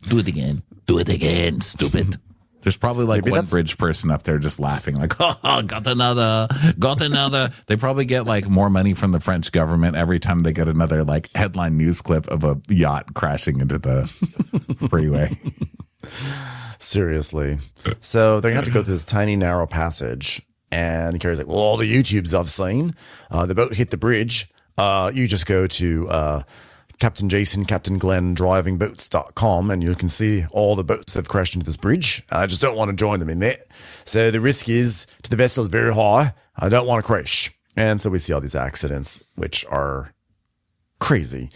Do it again. Do it again, stupid. There's probably like one bridge person up there just laughing like, oh, got another. They probably get like more money from the French government every time they get another like headline news clip of a yacht crashing into the freeway. Seriously. So they're going to have to go through this tiny, narrow passage. And Carrie's like, well, all the YouTubes I've seen, the boat hit the bridge. You just go to Captain Jason, Captain Glenn, drivingboats.com, and you can see all the boats that have crashed into this bridge. I just don't want to join them in there. So the risk is to the vessel is very high. I don't want to crash. And so we see all these accidents, which are crazy.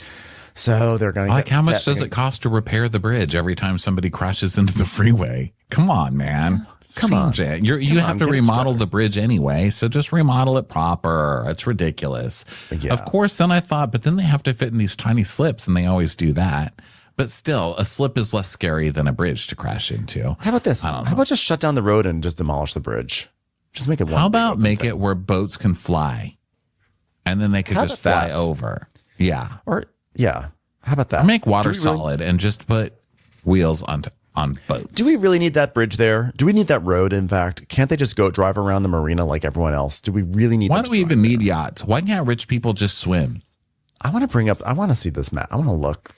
So they're going to like, how much does it cost to repair the bridge every time somebody crashes into the freeway? Come on, man. Come on. You have to remodel the bridge anyway, so just remodel it proper. It's ridiculous. Yeah. Of course, then I thought, but then they have to fit in these tiny slips, and they always do that. But still, a slip is less scary than a bridge to crash into. How about this? How about just shut down the road and just demolish the bridge? Just make it one. How about make it where boats can fly, and then they could just fly over? Yeah. Yeah. How about that? Or make water solid and just put wheels on boats. Do we really need that bridge there? Do we need that road? In fact, can't they just go drive around the marina like everyone else? Do we really need? Why do we even need yachts? Why can't rich people just swim? I want to see this map. I want to look.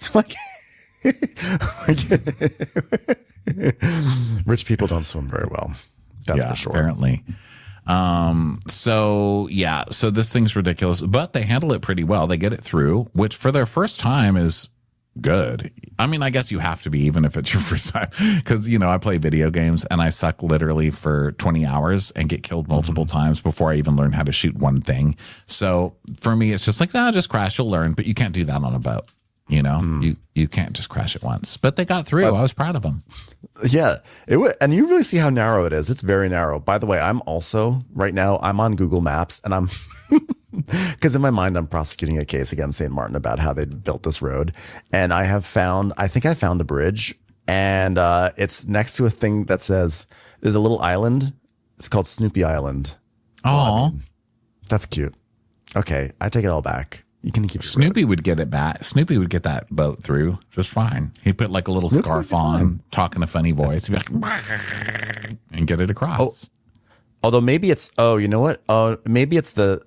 Rich people don't swim very well. That's for sure. Apparently. So this thing's ridiculous, but they handle it pretty well. They get it through, which for their first time is good. I mean, I guess you have to be, even if it's your first time, because, I play video games and I suck literally for 20 hours and get killed multiple times before I even learn how to shoot one thing. So for me, it's just like, just crash, you'll learn, but you can't do that on a boat. You can't just crash it once, but they got through. I was proud of them. Yeah, and you really see how narrow it is. It's very narrow. By the way, I'm also right now, I'm on Google Maps, and I'm because in my mind, I'm prosecuting a case against St. Martin about how they built this road. And I found the bridge, and it's next to a thing that says there's a little island. It's called Snoopy Island. Oh, that's cute. Okay, I take it all back. You can keep Snoopy would get it back. Snoopy would get that boat through just fine. He'd put like a little scarf on, talk in a funny voice, he'd be like, and get it across. Although maybe it's, you know what? Maybe it's I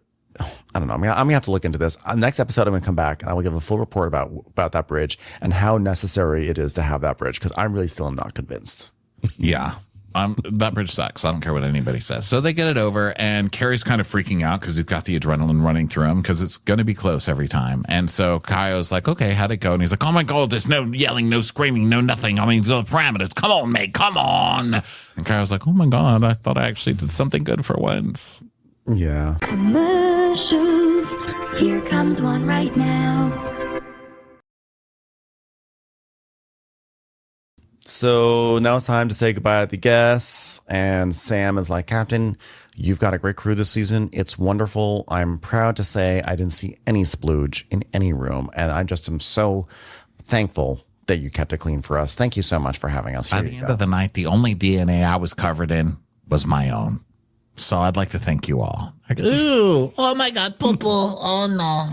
don't know. I'm gonna have to look into this. Next episode, I'm gonna come back and I will give a full report about that bridge and how necessary it is to have that bridge, because I'm really still not convinced. Yeah. That bridge sucks. I don't care what anybody says. So they get it over, and Carrie's kind of freaking out because he's got the adrenaline running through him because it's going to be close every time. And so Kaio's like, okay, how'd it go? And he's like, oh my God, there's no yelling, no screaming, no nothing. I mean, the parameters. Come on, mate, come on. And Kaio's like, oh my God, I thought I actually did something good for once. Yeah. Commercials. Here comes one right now. So now it's time to say goodbye to the guests. And Sam is like, Captain, you've got a great crew this season. It's wonderful. I'm proud to say I didn't see any splooge in any room. And I just am so thankful that you kept it clean for us. Thank you so much for having us here. By the end of the night, the only DNA I was covered in was my own. So I'd like to thank you all. Like, ooh, oh my God, poo-poo. Oh no.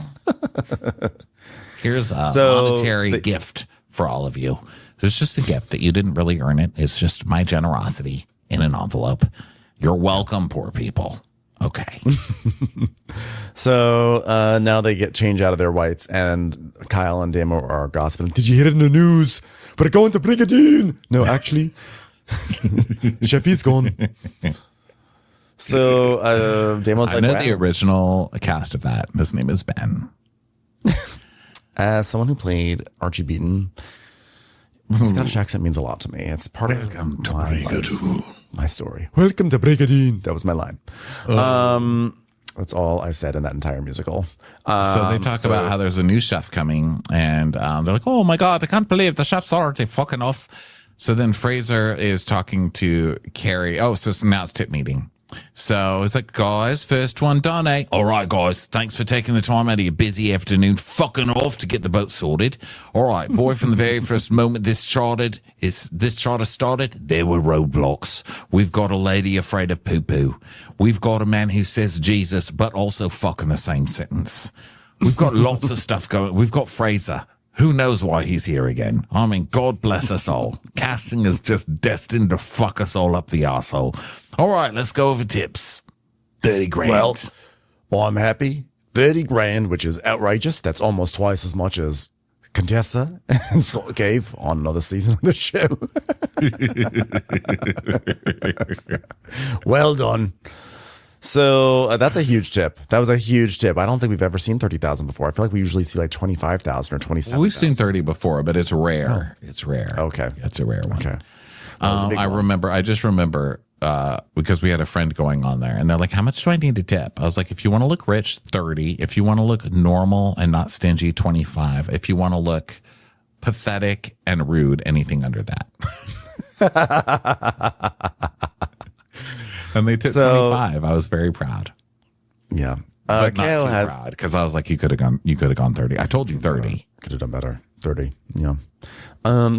Here's a monetary gift for all of you. It's just a gift that you didn't really earn it. It's just my generosity in an envelope. You're welcome, poor people. Okay. So now they get change out of their whites, and Kyle and Damo are gossiping. Did you hear it in the news? We're going to Brigadine. No, actually, Chefy's gone. So Damo's like, I know the original cast of that. His name is Ben. As someone who played Archie Beaton, Scottish accent means a lot to me. It's part of my story. Welcome to Brigadine. That was my line. That's all I said in that entire musical. So they talk about how there's a new chef coming, and they're like, oh my God, I can't believe the chef's already fucking off. So then Fraser is talking to Carrie. Oh, so now it's tip meeting. So it's like, guys, first one done, eh? All right, guys, thanks for taking the time out of your busy afternoon fucking off to get the boat sorted. All right, boy, from the very first moment this charter started, there were roadblocks. We've got a lady afraid of poo-poo. We've got a man who says Jesus, but also fuck in the same sentence. We've got lots of stuff going. We've got Fraser. Who knows why he's here again? I mean, God bless us all. Casting is just destined to fuck us all up the arsehole. All right, let's go over tips. 30 grand. Well, I'm happy. 30 grand, which is outrageous. That's almost twice as much as Contessa and Scott gave on another season of the show. Well done. So that's a huge tip. That was a huge tip. I don't think we've ever seen 30,000 before. I feel like we usually see like 25,000 or 27,000. We've seen 30 before, but it's rare. It's rare. Okay. It's a rare one. Okay. I just remember because we had a friend going on there and they're like, how much do I need to tip? I was like, if you want to look rich, 30. If you want to look normal and not stingy, 25. If you want to look pathetic and rude, anything under that. And they took 25. I was very proud. Yeah. But Kale not too proud because I was like, you could have gone 30. I told you 30. Could have done better. 30. Yeah.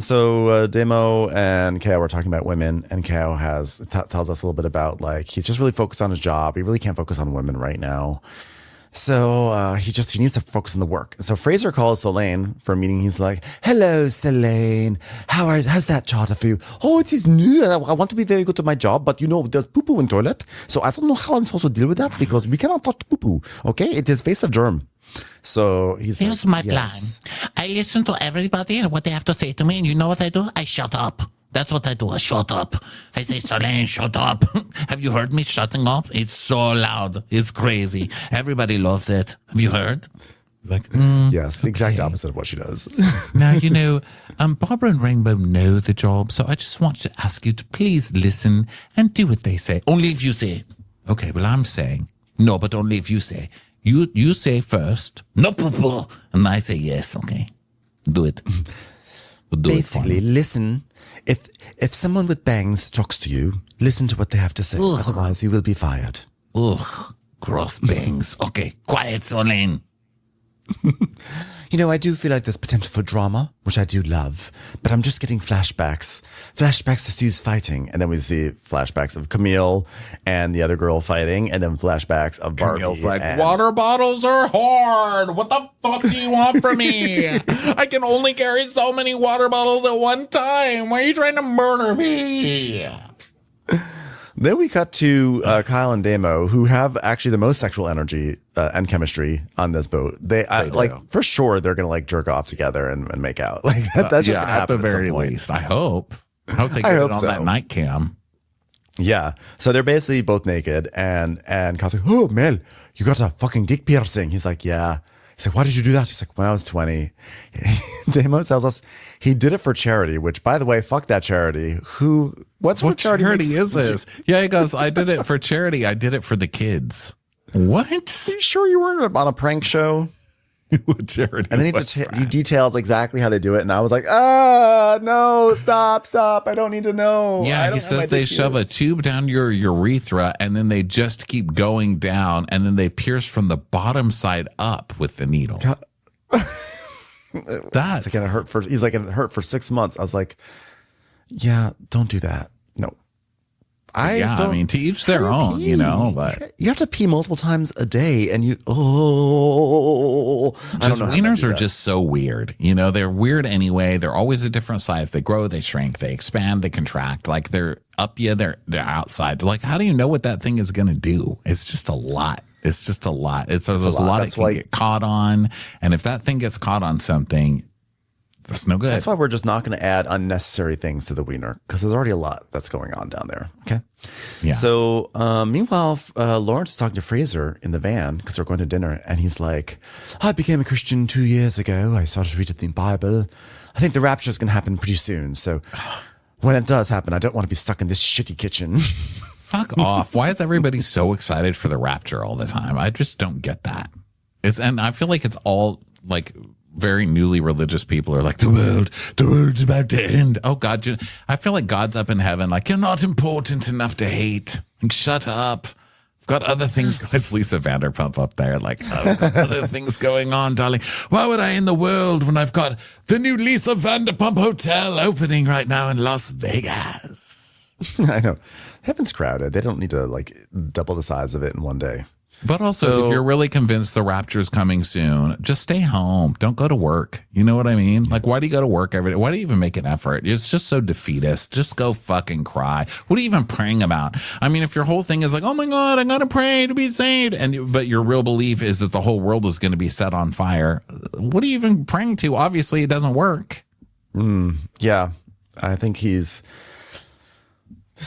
So Demo and Kao were talking about women, and Kao tells us a little bit about like he's just really focused on his job. He really can't focus on women right now. So he needs to focus on the work. So Fraser calls Solane for a meeting. He's like, "Hello, Solane. How's that charter for you? Oh, it is new. I want to be very good at my job, but there's poo-poo in toilet. So I don't know how I'm supposed to deal with that because we cannot touch poo-poo. Okay, it is face of germ." So here's my plan. I listen to everybody and what they have to say to me, and you know what I do? I shut up. That's what I do. I shut up. I say, Solane, shut up. Have you heard me shutting up? It's so loud. It's crazy. Everybody loves it. Have you heard? Like, yes, the exact opposite of what she does. Now, Barbara and Rainbow know the job, so I just want to ask you to please listen and do what they say. Only if you say. Okay, well, I'm saying. No, but only if you say. You say first. No, poo-poo. And I say yes, okay. Do it. We'll do Basically, it listen. If someone with bangs talks to you, listen to what they have to say. Ugh. Otherwise, you will be fired. Ugh, gross bangs. Okay, quiet, Solane. I do feel like there's potential for drama, which I do love, but I'm just getting flashbacks to Stu's fighting. And then we see flashbacks of Camille and the other girl fighting, and then flashbacks of Barbie. Camille's like, water bottles are hard. What the fuck do you want from me? I can only carry so many water bottles at one time. Why are you trying to murder me? Then we cut to Kyle and Damo, who have actually the most sexual energy and chemistry on this boat. They for sure they're gonna jerk off together and make out. Like that's just gonna happen at the very least. I hope they get it on that night cam. Yeah. So they're basically both naked, and Kyle's like, "Oh, Mel, you got a fucking dick piercing." He's like, "Yeah." He's like, "Why did you do that?" He's like, "When I was 20. Damo tells us he did it for charity, which, by the way, fuck that charity. What charity is this? Yeah, he goes, "I did it for charity. I did it for the kids." What? Are you sure you weren't on a prank show? What charity? And then he details exactly how they do it, and I was like, no, stop, I don't need to know. Yeah, he says they shove a tube down your urethra, and then they just keep going down, and then they pierce from the bottom side up with the needle. That's gonna hurt for. He's like, it hurt for 6 months. I was like, yeah, don't do that. No. I mean, to each their own, but you have to pee multiple times a day, and I don't know. Wieners are just so weird. They're weird anyway. They're always a different size. They grow, they shrink, they expand, they contract. Like they're up you, they're outside. Like, how do you know what that thing is going to do? It's just a lot. There's a lot it can get caught on, and if that thing gets caught on something, that's no good. That's why we're just not going to add unnecessary things to the wiener, because there's already a lot that's going on down there. Okay. Yeah. So meanwhile, Lawrence is talking to Fraser in the van because they're going to dinner, and he's like, "I became a Christian 2 years ago. I started reading the Bible. I think the rapture is going to happen pretty soon. So when it does happen, I don't want to be stuck in this shitty kitchen." Fuck off. Why is everybody so excited for the rapture all the time? I just don't get that. And I feel like it's all like very newly religious people are like, the world's about to end. Oh God, I feel like God's up in heaven, like, you're not important enough to hate. Like, shut up. I've got other things. It's Lisa Vanderpump up there. Like, I've got other things going on, darling. Why would I end the world when I've got the new Lisa Vanderpump Hotel opening right now in Las Vegas? I know. Heaven's crowded. They don't need to like double the size of it in one day. But also, if you're really convinced the rapture is coming soon, just stay home. Don't go to work. You know what I mean? Like, why do you go to work every day? Why do you even make an effort? It's just so defeatist. Just go fucking cry. What are you even praying about? I mean, if your whole thing is like, oh my God, I gotta pray to be saved, but your real belief is that the whole world is going to be set on fire, what are you even praying to? Obviously, it doesn't work. Yeah, I think this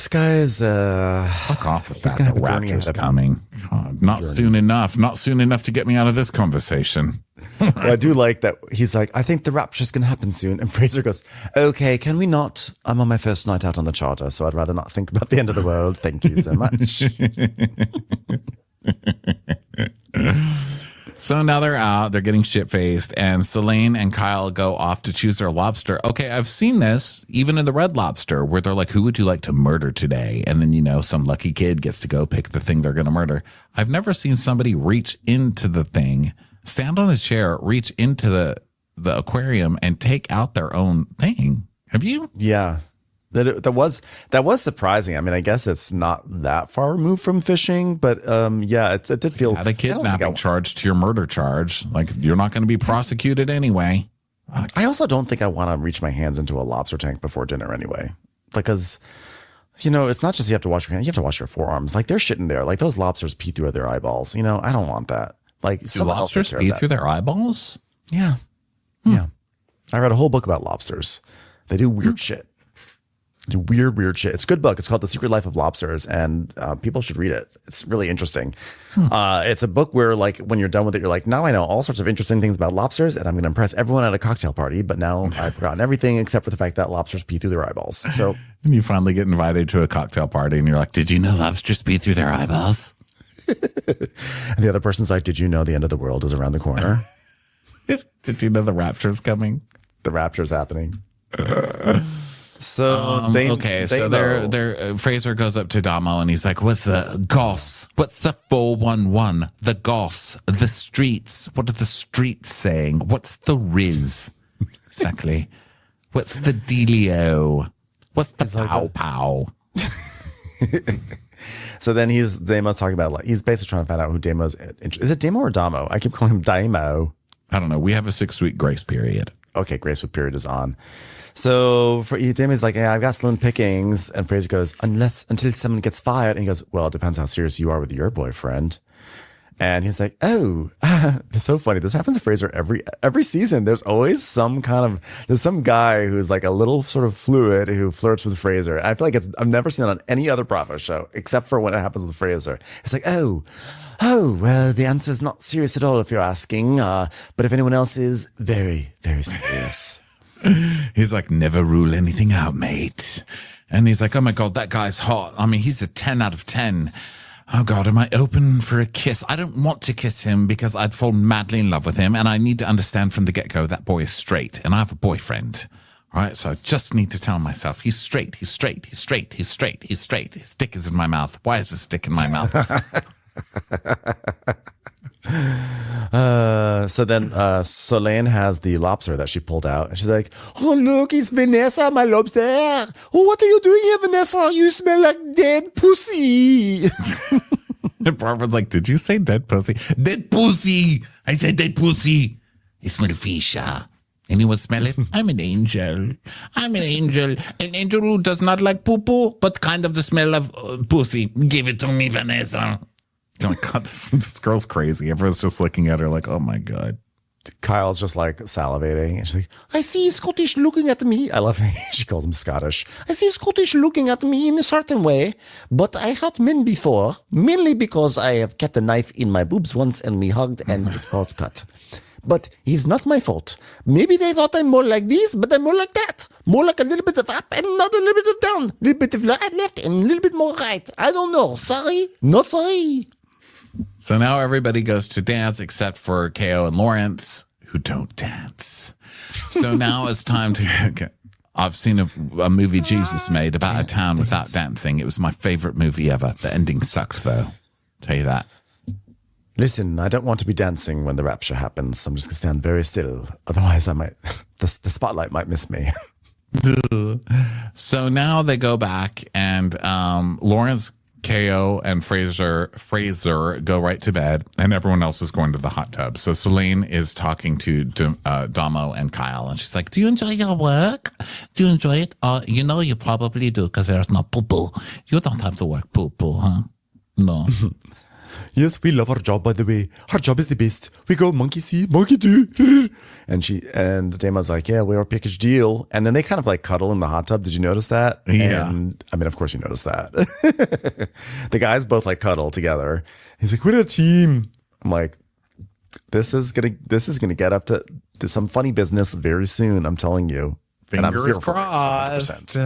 guy is fuck off with that. The rapture's coming. God, not soon enough. Not soon enough to get me out of this conversation. But I do like that he's like, I think the rapture's gonna happen soon. And Fraser goes, okay, can we not? I'm on my first night out on the charter, so I'd rather not think about the end of the world. Thank you so much. So now they're out, they're getting shit-faced, and Selene and Kyle go off to choose their lobster. Okay, I've seen this even in the Red Lobster, where they're like, who would you like to murder today? And then, some lucky kid gets to go pick the thing they're going to murder. I've never seen somebody reach into the thing, stand on a chair, reach into the aquarium, and take out their own thing. Have you? Yeah. That was surprising. I mean, I guess it's not that far removed from fishing, but yeah, it did feel. Add a kidnapping charge to your murder charge. Like, you're not going to be prosecuted anyway. I also don't think I want to reach my hands into a lobster tank before dinner anyway. Because, it's not just you have to wash your hands, you have to wash your forearms. Like, there's shit in there. Like, those lobsters pee through their eyeballs. I don't want that. Like, do lobsters pee through their eyeballs? Yeah. Yeah. I read a whole book about lobsters. They do weird shit. Weird shit. It's a good book. It's called The Secret Life of Lobsters, and people should read it. It's really interesting. It's a book where, like, when you're done with it, you're like, now I know all sorts of interesting things about lobsters, and I'm going to impress everyone at a cocktail party. But now I've forgotten everything except for the fact that lobsters pee through their eyeballs. So, and you finally get invited to a cocktail party, and you're like, did you know lobsters pee through their eyeballs? And the other person's like, did you know the end of the world is around the corner? Did you know the rapture's coming? The rapture's happening. So Fraser goes up to Damo and he's like, what's the goss? What's the 411? The goss, the streets. What are the streets saying? What's the riz? Exactly. What's the dealio? What's the pow? So then Damo's talking about, like, he's basically trying to find out who Damo's. Is it Damo or Damo? I keep calling him Damo. I don't know. We have a 6-week grace period. Okay, grace period is on. So Damon's like, yeah, I've got slim pickings. And Fraser goes, until someone gets fired. And he goes, well, it depends how serious you are with your boyfriend. And he's like, oh, it's so funny. This happens to Fraser every season. There's always some guy who's like a little sort of fluid who flirts with Fraser. I feel like I've never seen it on any other Bravo show except for when it happens with Fraser. It's like, oh, well, the answer is not serious at all if you're asking. But if anyone else is, very, very serious. He's like, never rule anything out, mate. And he's like, oh my God, that guy's hot. I mean, he's a 10 out of 10. Oh God, am I open for a kiss? I don't want to kiss him because I'd fall madly in love with him. And I need to understand from the get-go that boy is straight and I have a boyfriend. All right, so I just need to tell myself, he's straight. His dick is in my mouth. Why is his dick in my mouth? So then Solane has the lobster that she pulled out, and she's like, oh look, it's Vanessa, my lobster. Oh, what are you doing here, Vanessa? You smell like dead pussy. And Barbara's like, did you say dead pussy? Dead pussy. I said dead pussy. I smell fish. Anyone smell it? I'm an angel. An angel who does not like poo-poo, but kind of the smell of pussy. Give it to me, Vanessa. Oh my God, this girl's crazy. Everyone's just looking at her like, oh my God. Kyle's just like salivating. And she's like, I see Scottish looking at me. I love it. She calls him Scottish. I see Scottish looking at me in a certain way, but I had men before, mainly because I have kept a knife in my boobs once and we hugged and it was cut. But he's not my fault. Maybe they thought I'm more like this, but I'm more like that. More like a little bit of up and not a little bit of down. A little bit of left and a little bit more right. I don't know. Sorry. Not sorry. So now everybody goes to dance except for KO and Lawrence, who don't dance. So now it's time to... I've seen a movie Jesus made about a town without dancing. It was my favorite movie ever. The ending sucked, though. Tell you that. Listen, I don't want to be dancing when the rapture happens. I'm just going to stand very still. Otherwise, I might... the spotlight might miss me. So now they go back and Lawrence, KO, and Fraser go right to bed, and everyone else is going to the hot tub. So Selene is talking to Damo and Kyle, and she's like, do you enjoy your work? Do you enjoy it? You know you probably do, because there's no poo-poo. You don't have to work poo-poo, huh? No. Yes, we love our job, by the way. Our job is the best. We go monkey see, monkey do. And Dama's like, yeah, we're a package deal. And then they kind of like cuddle in the hot tub. Did you notice that? Yeah. And I mean, of course you noticed that. The guys both like cuddle together. He's like, we're a team. I'm like, this is gonna get up to some funny business very soon. I'm telling you. Fingers crossed.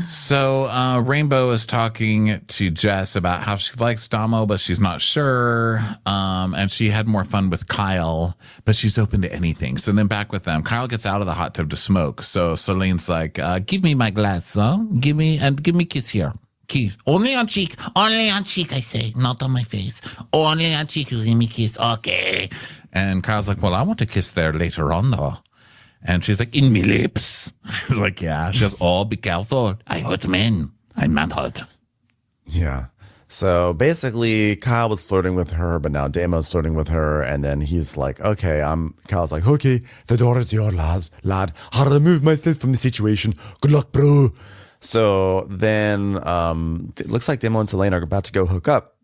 So Rainbow is talking to Jess about how she likes Damo, but she's not sure. And she had more fun with Kyle, but she's open to anything. So then back with them, Kyle gets out of the hot tub to smoke. So Selene's like, give me my glass, huh? Give me kiss here. Kiss. Only on cheek, I say, not on my face. Only on cheek, you give me kiss. Okay. And Kyle's like, well, I want to kiss there later on, though. And she's like, in me lips. He's like, yeah. She goes, oh, be careful. I hurt men. I'm manhunt. Yeah. So basically, Kyle was flirting with her, but now Damo's flirting with her. And then he's like, okay, Kyle's like, okay, the door is yours, lad. I'll remove myself from the situation. Good luck, bro. So then it looks like Damo and Selene are about to go hook up,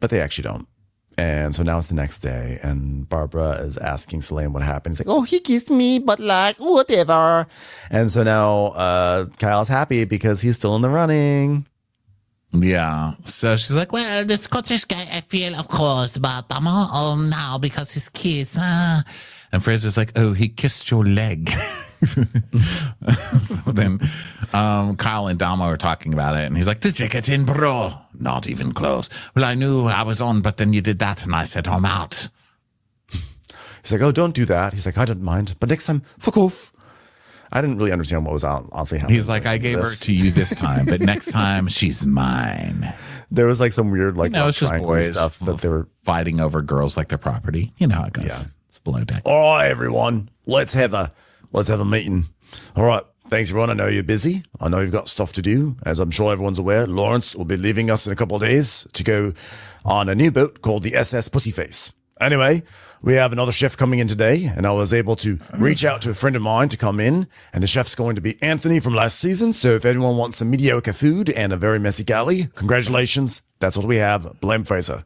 but they actually don't. And so now it's the next day, and Barbara is asking Selene what happened. He's like, oh, he kissed me, but like, whatever. And so now Kyle's happy because he's still in the running. Yeah. So she's like, well, the Scottish guy, I feel, of course, but I'm now because his kiss. And Fraser's like, oh, he kissed your leg. So then Kyle and Damo are talking about it, and he's like, did you get in, bro? Not even close. Well, I knew I was on, but then you did that, and I said, I'm out. He's like, oh, don't do that. He's like, I don't mind, but next time, fuck off. I didn't really understand what was honestly happening. He's like, I gave her to you this time, but next time she's mine. There was like some weird, like, it's just boys stuff that they were fighting over girls like their property. You know how it goes. Yeah. It's below deck. All right, everyone, let's have a meeting. All right. Thanks, everyone. I know you're busy. I know you've got stuff to do. As I'm sure everyone's aware, Lawrence will be leaving us in a couple of days to go on a new boat called the SS Pussyface. Anyway, we have another chef coming in today, and I was able to reach out to a friend of mine to come in, and the chef's going to be Anthony from last season. So if anyone wants some mediocre food and a very messy galley, congratulations. That's what we have. Blame Fraser.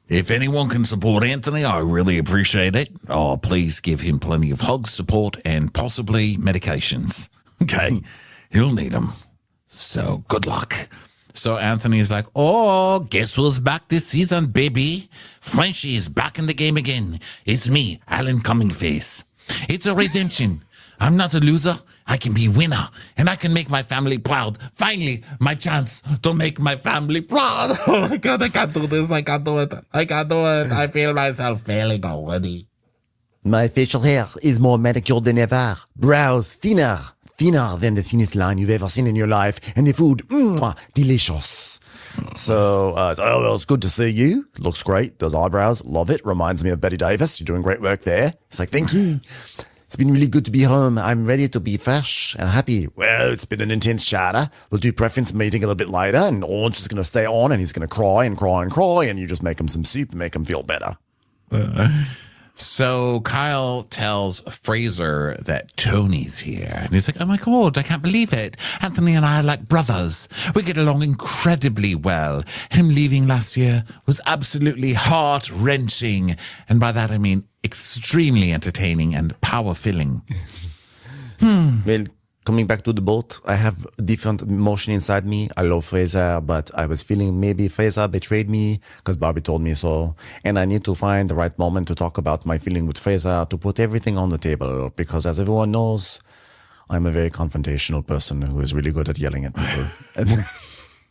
If anyone can support Anthony, I really appreciate it. Oh, please give him plenty of hugs, support, and possibly medications. Okay, he'll need them. So good luck. So Anthony is like, oh, guess who's back this season, baby? Frenchie is back in the game again. It's me, Alan Cummingface. It's a redemption. I'm not a loser. I can be winner, and I can make my family proud. Finally, my chance to make my family proud. Oh my God, I can't do this. I can't do it. I feel myself failing already. My facial hair is more manicured than ever. Brows thinner than the thinnest line you've ever seen in your life. And the food, delicious. So, it's good to see you. Looks great. Those eyebrows, love it. Reminds me of Betty Davis. You're doing great work there. It's like, thank you. It's been really good to be home. I'm ready to be fresh and happy. Well, it's been an intense chatter. We'll do preference meeting a little bit later, and Orange is going to stay on, and he's going to cry and cry and cry, and you just make him some soup and make him feel better. So Kyle tells Fraser that Tony's here. And he's like, oh my God, I can't believe it. Anthony and I are like brothers. We get along incredibly well. Him leaving last year was absolutely heart-wrenching. And by that I mean extremely entertaining and power-filling. Well, coming back to the boat, I have different emotion inside me. I love Fraser, but I was feeling maybe Fraser betrayed me because Barbie told me so. And I need to find the right moment to talk about my feeling with Fraser, to put everything on the table. Because as everyone knows, I'm a very confrontational person who is really good at yelling at people.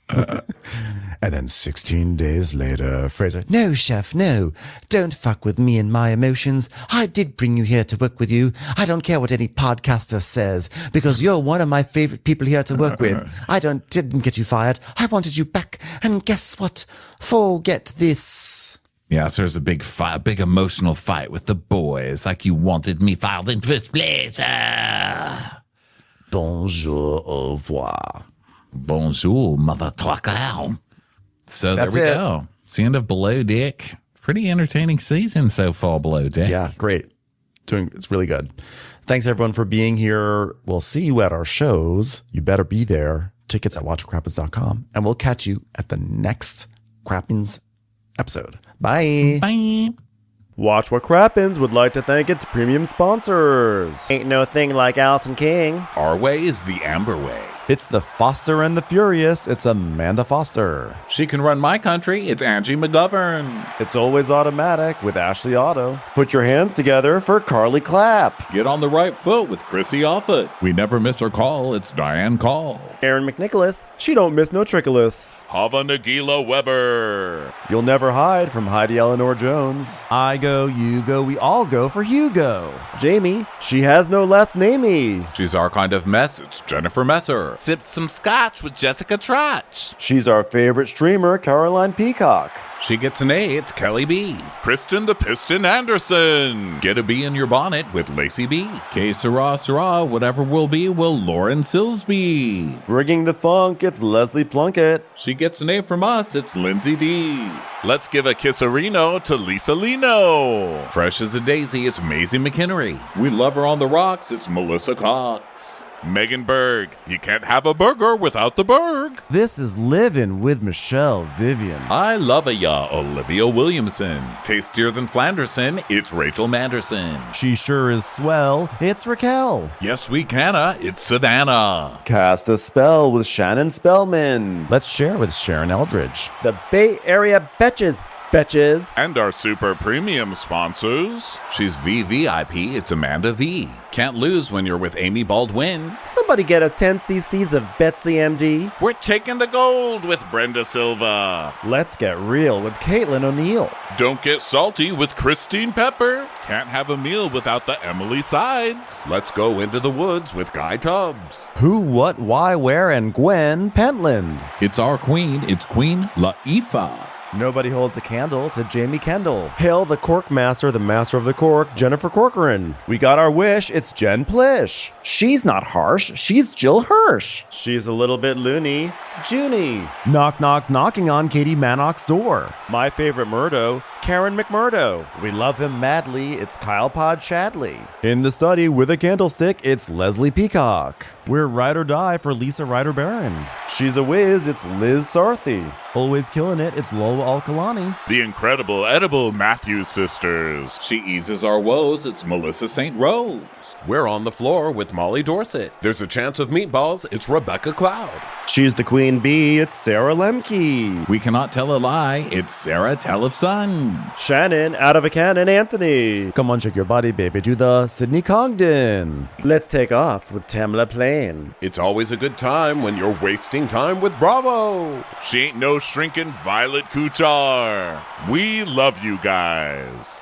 And then 16 days later, Fraser, no, chef, no. Don't fuck with me and my emotions. I did bring you here to work with you. I don't care what any podcaster says, because you're one of my favorite people here to work with. Didn't get you fired. I wanted you back. And guess what? Forget this. Yeah, so there's a big fight, big emotional fight with the boys, like you wanted me fired in first place. Bonjour, au revoir. Bonjour, mother trucker. So That's there we it. go. It's the end of Below Deck. Pretty entertaining season so far, Below Deck. Yeah, great. It's really good. Thanks everyone for being here. We'll see you at our shows. You better be there. Tickets at watchcrappens.com. And we'll catch you at the next Crappens episode. Bye. Bye. Watch What Crappens would like to thank its premium sponsors. Ain't no thing like Allison King. Our way is the Amber way. It's the Foster and the Furious. It's Amanda Foster. She can run my country. It's Angie McGovern. It's always automatic with Ashley Auto. Put your hands together for Carly Clapp. Get on the right foot with Chrissy Offit. We never miss her call. It's Diane Call. Aaron McNicholas. She don't miss no trickolas. Hava Nagila Weber. You'll never hide from Heidi Eleanor Jones. I go, you go, we all go for Hugo. Jamie. She has no last namey. She's our kind of mess. It's Jennifer Messer. Sipped some scotch with Jessica Trotch. She's our favorite streamer, Caroline Peacock. She gets an A. It's Kelly B. Kristen the Piston Anderson. Get a bee in your bonnet with Lacey B. Que sera, whatever will be, will Lauren Silsby. Bringing the funk, it's Leslie Plunkett. She gets an A from us. It's Lindsay D. Let's give a kisserino to Lisa Lino. Fresh as a daisy. It's Maisie McHenry. We love her on the rocks. It's Melissa Cox. Megan Berg. You can't have a burger without the Berg. This is Livin' with Michelle Vivian. I love ya, Olivia Williamson. Tastier than Flanderson, it's Rachel Manderson. She sure is swell. It's Raquel. Yes, we canna, it's Savannah. Cast a spell with Shannon Spellman. Let's share with Sharon Eldridge. The Bay Area Betches. Betches. And our super premium sponsors. She's VVIP, it's Amanda V. Can't lose when you're with Amy Baldwin. Somebody get us 10 cc's of Betsy MD. We're taking the gold with Brenda Silva. Let's get real with Caitlin O'Neill. Don't get salty with Christine Pepper. Can't have a meal without the Emily Sides. Let's go into the woods with Guy Tubbs. Who, what, why, where, and Gwen Pentland. It's our queen. It's Queen Laifa. Nobody holds a candle to Jamie Kendall. Hail the Cork Master, the Master of the Cork, Jennifer Corcoran. We got our wish, it's Jen Plish. She's not harsh, she's Jill Hirsch. She's a little bit loony, Junie. Knock, knock, knocking on Katie Manock's door. My favorite Murdo, Karen McMurdo. We love him madly, it's Kyle Pod Shadley. In the study with a candlestick, it's Leslie Peacock. We're ride or die for Lisa Ryder Barron. She's a whiz, it's Liz Sarthy. Always killing it, it's Lola Alkalani. The incredible edible Matthews sisters. She eases our woes, it's Melissa St. Rose. We're on the floor with Molly Dorset. There's a chance of meatballs, it's Rebecca Cloud. She's the queen bee, it's Sarah Lemke. We cannot tell a lie. It's Sarah Telefson. Shannon, out of a cannon, Anthony. Come on, shake your body, baby. Do the Sydney Congdon. Let's take off with Tamla Plain. It's always a good time when you're wasting time with Bravo. She ain't no shrinking Violet Kuchar. We love you guys.